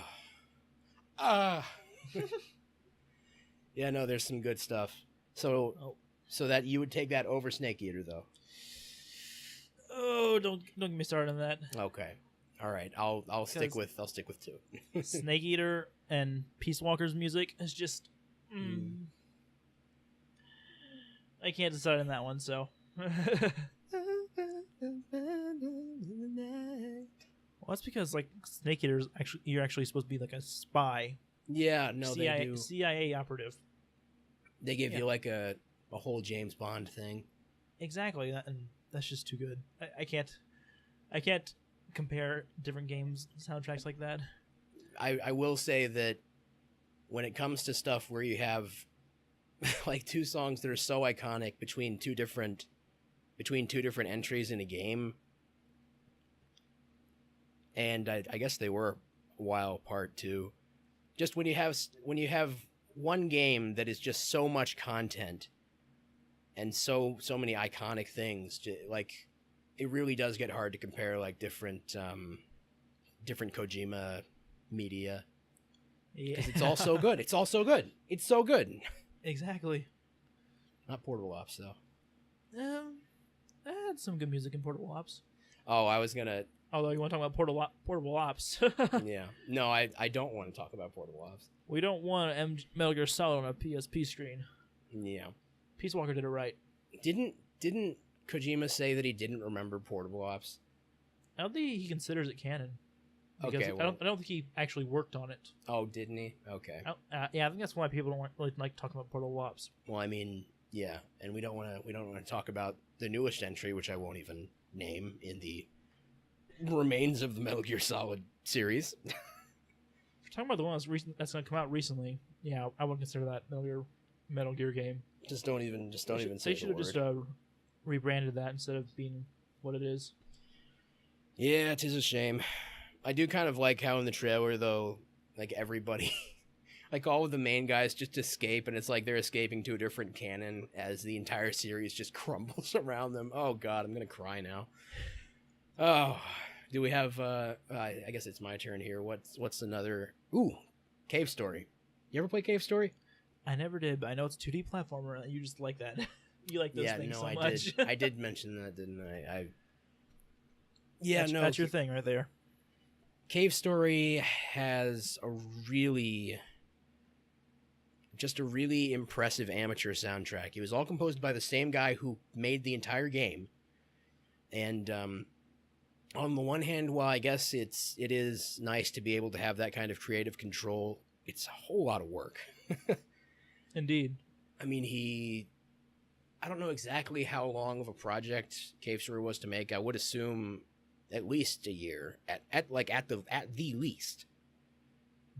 Yeah, no, there's some good stuff. So that you would take that over Snake Eater, though. Oh, don't get me started on that. Okay, all right. I'll stick with 2. Snake Eater and Peace Walker's music is just. I can't decide on that one, so. Well, that's because like Snake Eater you're actually supposed to be like a spy. Yeah, no, CIA, they do. CIA operative. They give you like a whole James Bond thing. Exactly, and that's just too good. I can't compare different games soundtracks like that. I will say that when it comes to stuff where you have like 2 songs that are so iconic between two different entries in a game, and I guess they were a while apart too. Just when you have one game that is just so much content and so many iconic things, like it really does get hard to compare like different Kojima media. Yeah, because it's all so good. It's all so good. It's so good. Exactly. Not Portable Ops though. I had some good music in Portable Ops. Oh, I was gonna. Although you want to talk about Portable Ops. Yeah. No, I don't want to talk about Portable Ops. We don't want Metal Gear Solid on a PSP screen. Yeah. Peace Walker did it right. Didn't Kojima say that he didn't remember Portable Ops? I don't think he considers it canon. Okay. Well, I don't think he actually worked on it. Oh, didn't he? Okay. Yeah, I think that's why people don't really like talking about Portable Ops. Well, I mean, yeah, and we don't want to talk about the newest entry, which I won't even name in the remains of the Metal Gear Solid series. If you're talking about the one that's going to come out recently, yeah, I wouldn't consider that Metal Gear game. Just don't even say They should have just rebranded that instead of being what it is. Yeah, it is a shame. I do kind of like how in the trailer, though, like everybody, like all of the main guys just escape, and it's like they're escaping to a different canon as the entire series just crumbles around them. Oh, God, I'm going to cry now. Oh, do we have, I guess it's my turn here. What's another? Ooh, Cave Story. You ever play Cave Story? I never did, but I know it's a 2D platformer. You just like that. You like those things so much. I did mention that, didn't I? That's your thing right there. Cave Story has a really impressive amateur soundtrack. It was all composed by the same guy who made the entire game. And on the one hand, while I guess it is nice to be able to have that kind of creative control, it's a whole lot of work. Indeed. I mean, I don't know exactly how long of a project Cave Story was to make. I would assume at least a year, at the least.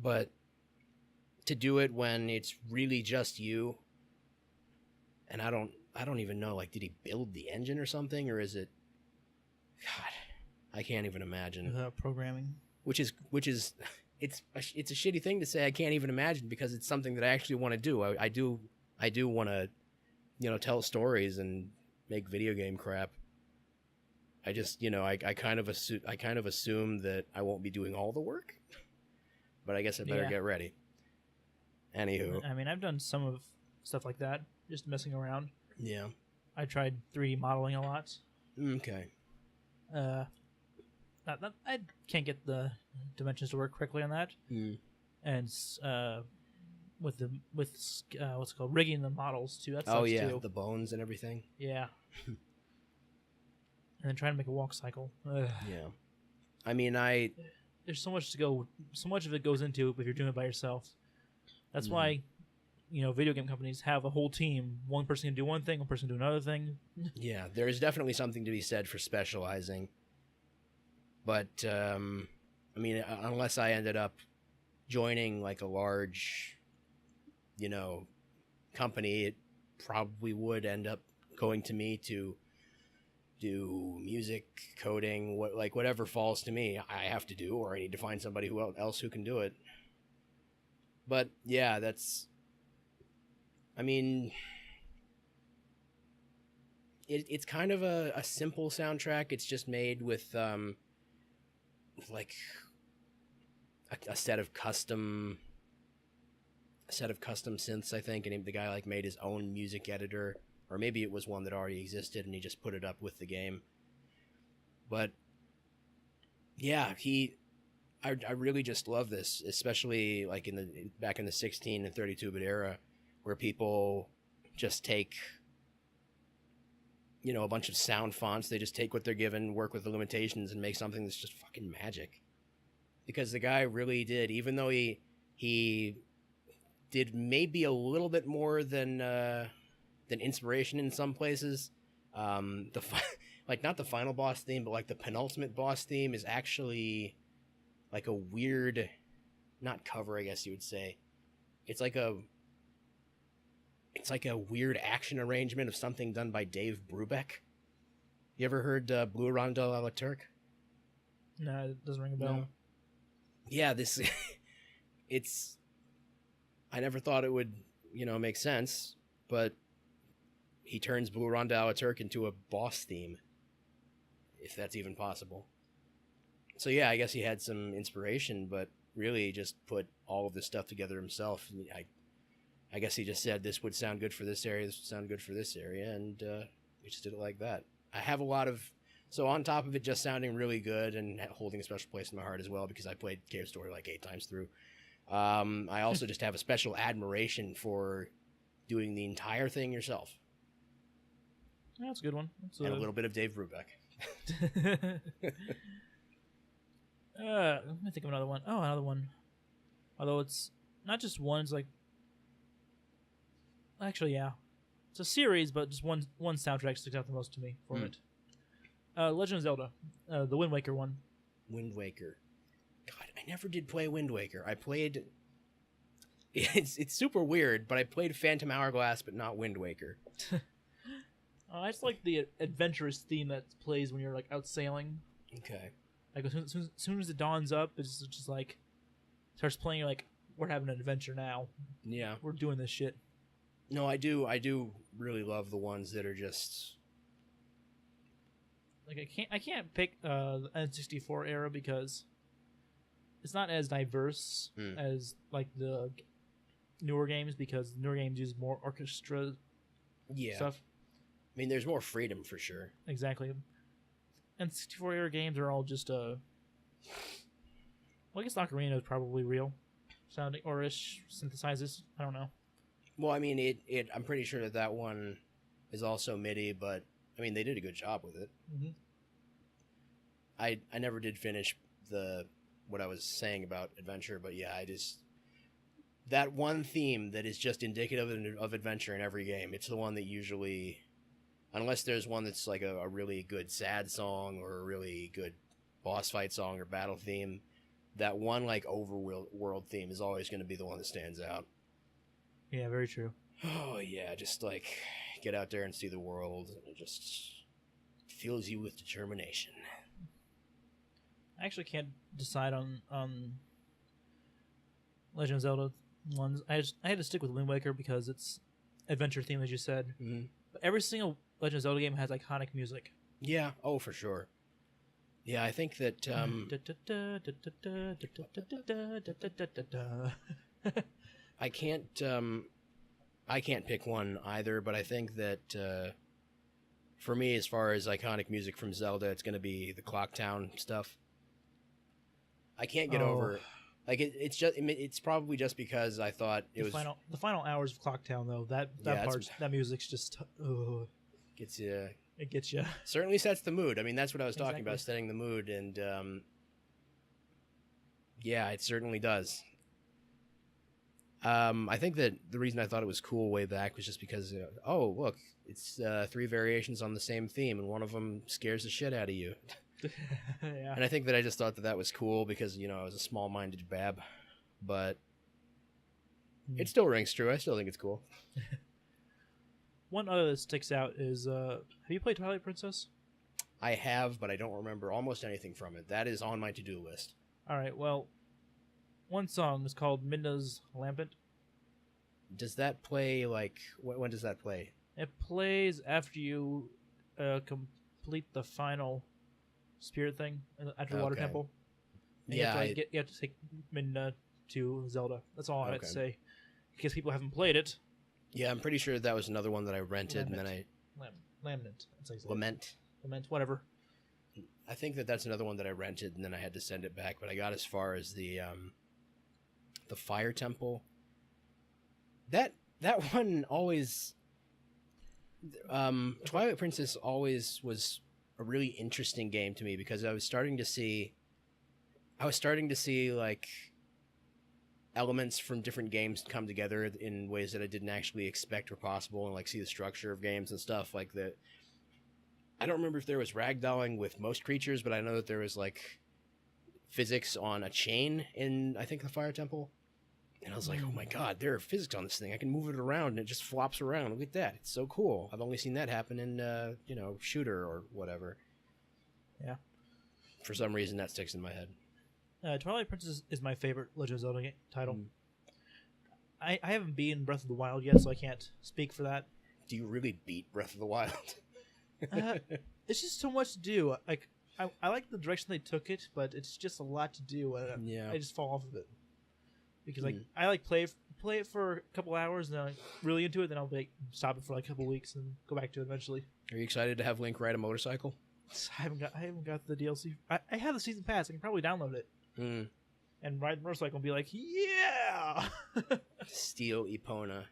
But to do it when it's really just you, and I don't even know, like, did he build the engine or something, or is it? God, I can't even imagine. Without programming. Which is it's a shitty thing to say. I can't even imagine, because it's something that I actually want to do. I do want to, tell stories and make video game crap. I just, I kind of assume that I won't be doing all the work, but I guess I better get ready. Anywho, I mean, I've done some of stuff like that, just messing around. Yeah. I tried 3D modeling a lot. Okay. I can't get the dimensions to work correctly on that. And with what's it called, rigging the models too. That sucks too. The bones and everything. Yeah. And then trying to make a walk cycle. Ugh. Yeah. I mean, there's so much to go. So much of it goes into it if you're doing it by yourself. That's why, video game companies have a whole team. One person can do one thing, one person can do another thing. Yeah, there is definitely something to be said for specializing. But, I mean, unless I ended up joining, like, a large, company, it probably would end up going to me to do music, coding, whatever falls to me, I have to do, or I need to find somebody else who can do it. But yeah, I mean, it's kind of a simple soundtrack. It's just made with like a set of custom synths, I think, and the guy made his own music editor, or maybe it was one that already existed and he just put it up with the game. But yeah, I really just love this, especially back in the 16 and 32-bit era, where people just take, a bunch of sound fonts. They just take what they're given, work with the limitations, and make something that's just fucking magic. Because the guy really did, even though he did maybe a little bit more than inspiration in some places. Not the final boss theme, but the penultimate boss theme is actually like a weird, not cover, I guess you would say. It's like a weird action arrangement of something done by Dave Brubeck. You ever heard Blue Rondel a la Turk? No, it doesn't ring a bell. No. Yeah, this I never thought it would, make sense, but he turns Blue Rondel a la Turk into a boss theme, if that's even possible. So yeah, I guess he had some inspiration, but really just put all of this stuff together himself. I guess he just said this would sound good for this area, this would sound good for this area, and we just did it like that. I have a lot of... So on top of it just sounding really good and holding a special place in my heart as well, because I played Cave Story 8 times through, I also just have a special admiration for doing the entire thing yourself. Yeah, that's a good one. And a little bit of Dave Brubeck. Let me think of another one. Oh, another one. Although it's not just one, it's actually, yeah. It's a series, but just one soundtrack sticks out the most to me for it. Legend of Zelda, the Wind Waker one. Wind Waker. God, I never did play Wind Waker. I played... It's super weird, but I played Phantom Hourglass, but not Wind Waker. I just like the adventurous theme that plays when you're out sailing. Okay. As soon as it dawns up, it's just starts playing. You're we're having an adventure now. Yeah, we're doing this shit. No, I do really love the ones that are just I can't pick the N64 era because it's not as diverse as the newer games, because newer games use more orchestra stuff. I mean, there's more freedom for sure. Exactly. And 64 era games are all just well, I guess Ocarina is probably real sounding, or ish synthesizes. I don't know. Well, I mean, I'm pretty sure that one is also MIDI, but I mean, they did a good job with it. Mm-hmm. I never did finish what I was saying about adventure, but yeah, that one theme that is just indicative of adventure in every game. It's the one that usually, unless there's one that's like a really good sad song or a really good boss fight song or battle theme, that one like overworld theme is always going to be the one that stands out. Yeah, very true. Oh yeah, just like get out there and see the world, and it just fills you with determination. I actually can't decide on Legend of Zelda ones. I had to stick with Wind Waker because it's adventure theme, as you said. Mm-hmm. But every single Legend of Zelda game has iconic music. Yeah. Oh, for sure. Yeah, I think that. I can't pick one either, but I think that for me, as far as iconic music from Zelda, it's going to be the Clock Town stuff. I can't get over. Like it's probably just because I thought it was the final hours of Clocktown though. That music's just gets you. It gets you. Certainly sets the mood. I mean, that's what I was talking about, setting the mood, and yeah, it certainly does. I think that the reason I thought it was cool way back was just because oh look, it's 3 variations on the same theme, and one of them scares the shit out of you. Yeah. And I think that I just thought that was cool because, I was a small-minded bab, but it still rings true. I still think it's cool. One other that sticks out is, have you played Twilight Princess? I have, but I don't remember almost anything from it. That is on my to-do list. All right, well, one song is called Midna's Lambent. Does that play, like, when does that play? It plays after you complete the final spirit thing after the water temple. And yeah, you have to take Midna to Zelda. That's all I have to say. Because people haven't played it. Yeah, I'm pretty sure that was another one that I rented, and then I... Lament. Lament, whatever. I think that's another one that I rented, and then I had to send it back, but I got as far as the Fire Temple. That one always... Twilight Princess always was a really interesting game to me because I was starting to see like elements from different games come together in ways that I didn't actually expect were possible, and like see the structure of games and stuff like that. I don't remember if there was ragdolling with most creatures, but I know that there was like physics on a chain in, I think, the Fire Temple. And I was like, oh my god, there are physics on this thing. I can move it around and it just flops around. Look at that. It's so cool. I've only seen that happen in, Shooter or whatever. Yeah. For some reason, that sticks in my head. Twilight Princess is my favorite Legend of Zelda title. I haven't beaten Breath of the Wild yet, so I can't speak for that. Do you really beat Breath of the Wild? It's just so much to do. Like I like the direction they took it, but it's just a lot to do. I just fall off of it. Because I like play it for a couple hours, and then I'm really into it. Then I'll stop it for like a couple weeks and go back to it eventually. Are you excited to have Link ride a motorcycle? I haven't got the DLC. I have the season pass. I can probably download it and ride the motorcycle and be like, yeah. Steel Epona.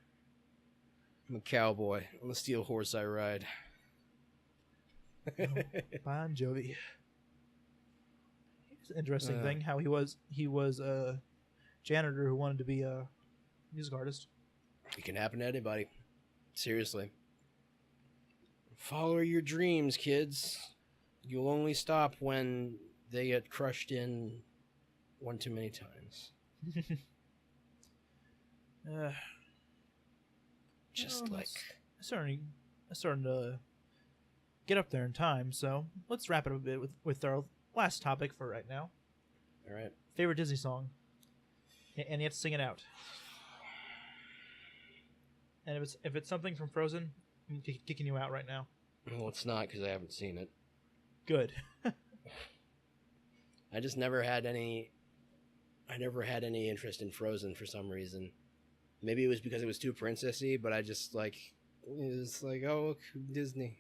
I'm a cowboy. On the steel horse I ride. Bon Jovi. It's an interesting thing how he was a janitor who wanted to be a music artist. It can happen to anybody. Seriously. Follow your dreams, kids. You'll only stop when they get crushed in one too many times. Starting to get up there in time, so let's wrap it up a bit with our last topic for right now. All right. Favorite Disney song? And you have to sing it out. And if it's something from Frozen, I'm kicking you out right now. Well, it's not because I haven't seen it. Good. I just never had any interest in Frozen for some reason. Maybe it was because it was too princessy, but I just it was like, oh, look, Disney.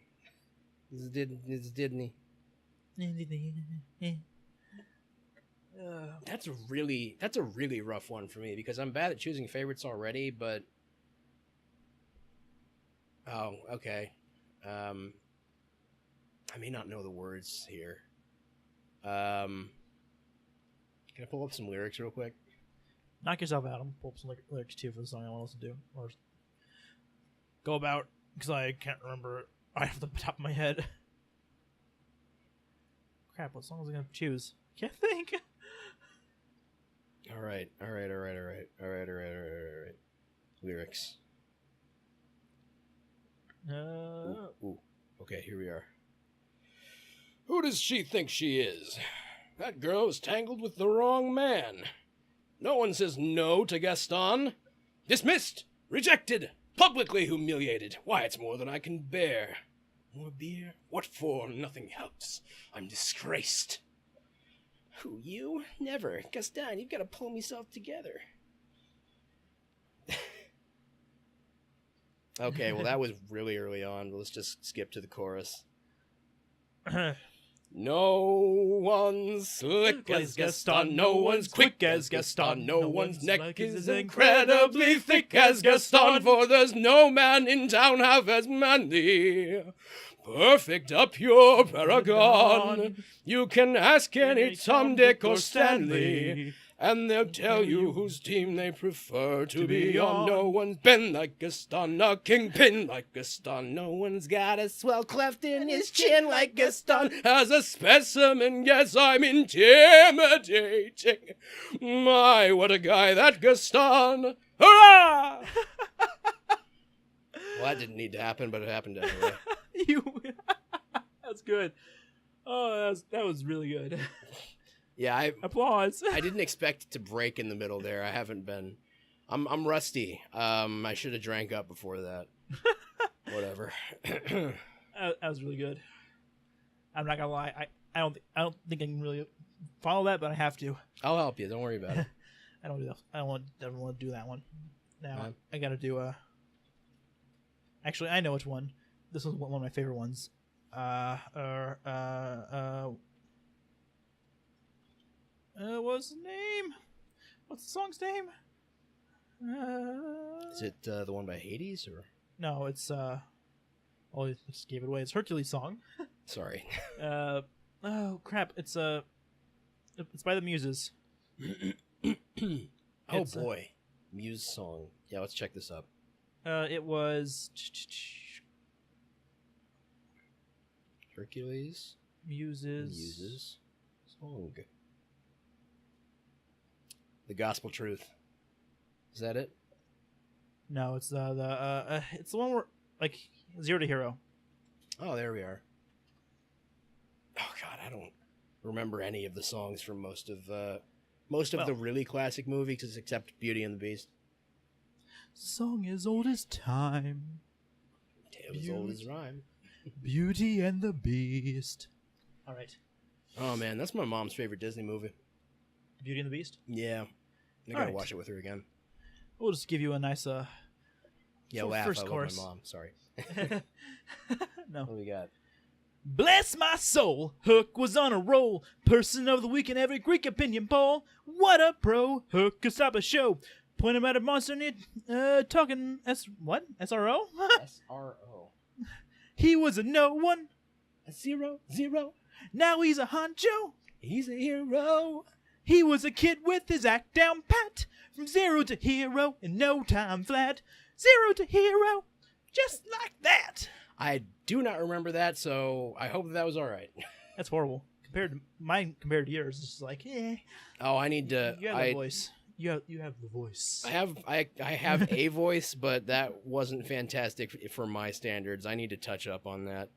It's Disney. That's a really rough one for me because I'm bad at choosing favorites already, but oh, okay. I may not know the words here. Can I pull up some lyrics real quick? Knock yourself out. I'm pull up some lyrics too for the song I want to listen to, or go about because I can't remember it right off the top of my head. Crap! What song was I gonna choose? Can't think. All right. Lyrics. Ooh. Okay, here we are. Who does she think she is? That girl is tangled with the wrong man. No one says no to Gaston. Dismissed, rejected, publicly humiliated. Why, it's more than I can bear. More beer? What for? Nothing helps. I'm disgraced. Who, you? Never. Gaston, you've got to pull myself together. Okay, well, that was really early on. Let's just skip to the chorus. No one's slick as Gaston, no one's quick as Gaston, no one's neck is incredibly thick as Gaston, for there's no man in town half as manly. Perfect, a pure paragon. You can ask any Tom, Dick, or Stanley, and they'll tell you whose team they prefer to be on. No one's been like Gaston, a kingpin like Gaston. No one's got a swell cleft in his chin like Gaston. As a specimen, yes, I'm intimidating. My, what a guy, that Gaston. Hurrah! Well, that didn't need to happen, but it happened anyway. That's good. Oh, that was really good. Yeah, applause. I didn't expect it to break in the middle there. I haven't been. I'm rusty. I should have drank up before that. Whatever. That was really good. I'm not gonna lie. I don't think I can really follow that, but I have to. I'll help you. Don't worry about it. I don't do that. I don't want to do that one. Now I gotta do Actually, I know which one. This was one of my favorite ones. What's the name? What's the song's name? Is it the one by Hades or? No, it's oh, I just gave it away. It's Hercules' song. Sorry. Oh crap! It's by the Muses. Oh boy, Muse song. Yeah, let's check this up. It was Hercules. Muses song. The Gospel Truth. Is that it? No, it's the one where like Zero to Hero. Oh, there we are. Oh God, I don't remember any of the songs from most of the really classic movies except Beauty and the Beast. Song as old as time. Tale as old as rhyme. Beauty and the Beast. All right. Oh man, that's my mom's favorite Disney movie. Beauty and the Beast? Yeah. I gotta watch it with her again. We'll just give you a nice laugh. First I chorus. love my mom. Sorry. No. What do we got? Bless my soul, Hook was on a roll. Person of the week in every Greek opinion poll. What a pro! Hook could stop a show. Point him at a monster and talking SRO? SRO. He was a no one. A zero. Now he's a honcho. He's a hero. He was a kid with his act down pat. From zero to hero in no time flat. Zero to hero, just like that. I do not remember that, so I hope that was all right. That's horrible. Compared to yours, it's just like, eh. Oh, I need to. You have the voice. You have the voice. I have a voice, but that wasn't fantastic for my standards. I need to touch up on that.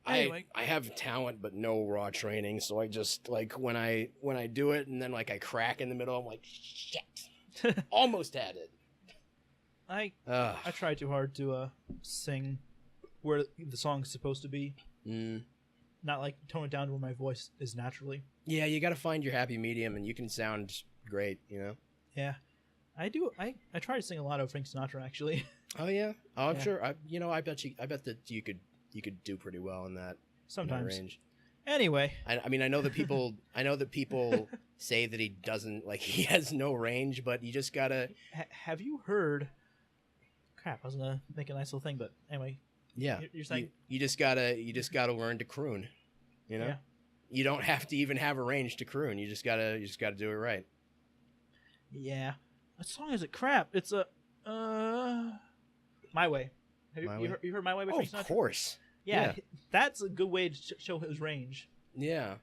Anyway. I have talent, but no raw training, so I just like when I do it, and then like I crack in the middle. I'm like, shit, almost had it. I tried too hard to sing where the song's supposed to be. Not like tone it down to where my voice is naturally. Yeah, you got to find your happy medium, and you can sound great, you know. Yeah, I do. I try to sing a lot of Frank Sinatra actually. Oh yeah. Oh, I'm sure. I bet that you could do pretty well in that sometimes range. Anyway, I mean, I know that people say that he doesn't, like, he has no range, but you just gotta. Have you heard? Crap, I was gonna make a nice little thing, but anyway. Yeah, you're saying you just gotta learn to croon, you know. Yeah. You don't have to even have a range to croon. You just gotta do it right. Yeah. What song is it? Crap. It's a My Way. Have you heard My Way by Frank Sinatra? Of course. Yeah, that's a good way to show his range. Yeah.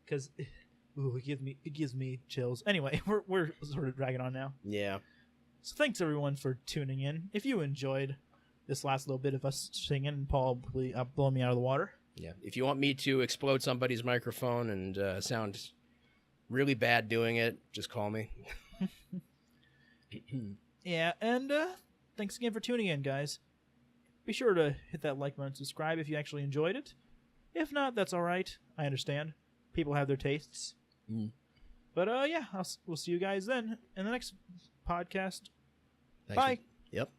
Because it gives me chills. Anyway, we're sort of dragging on now. Yeah. So thanks everyone for tuning in. If you enjoyed this last little bit of us singing, Paul blowing me out of the water. Yeah. If you want me to explode somebody's microphone and sound really bad doing it, just call me. Yeah, and thanks again for tuning in, guys. Be sure to hit that like button and subscribe if you actually enjoyed it. If not, that's all right. I understand. People have their tastes. But yeah, we'll see you guys then in the next podcast. Bye.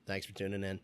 Thanks for tuning in.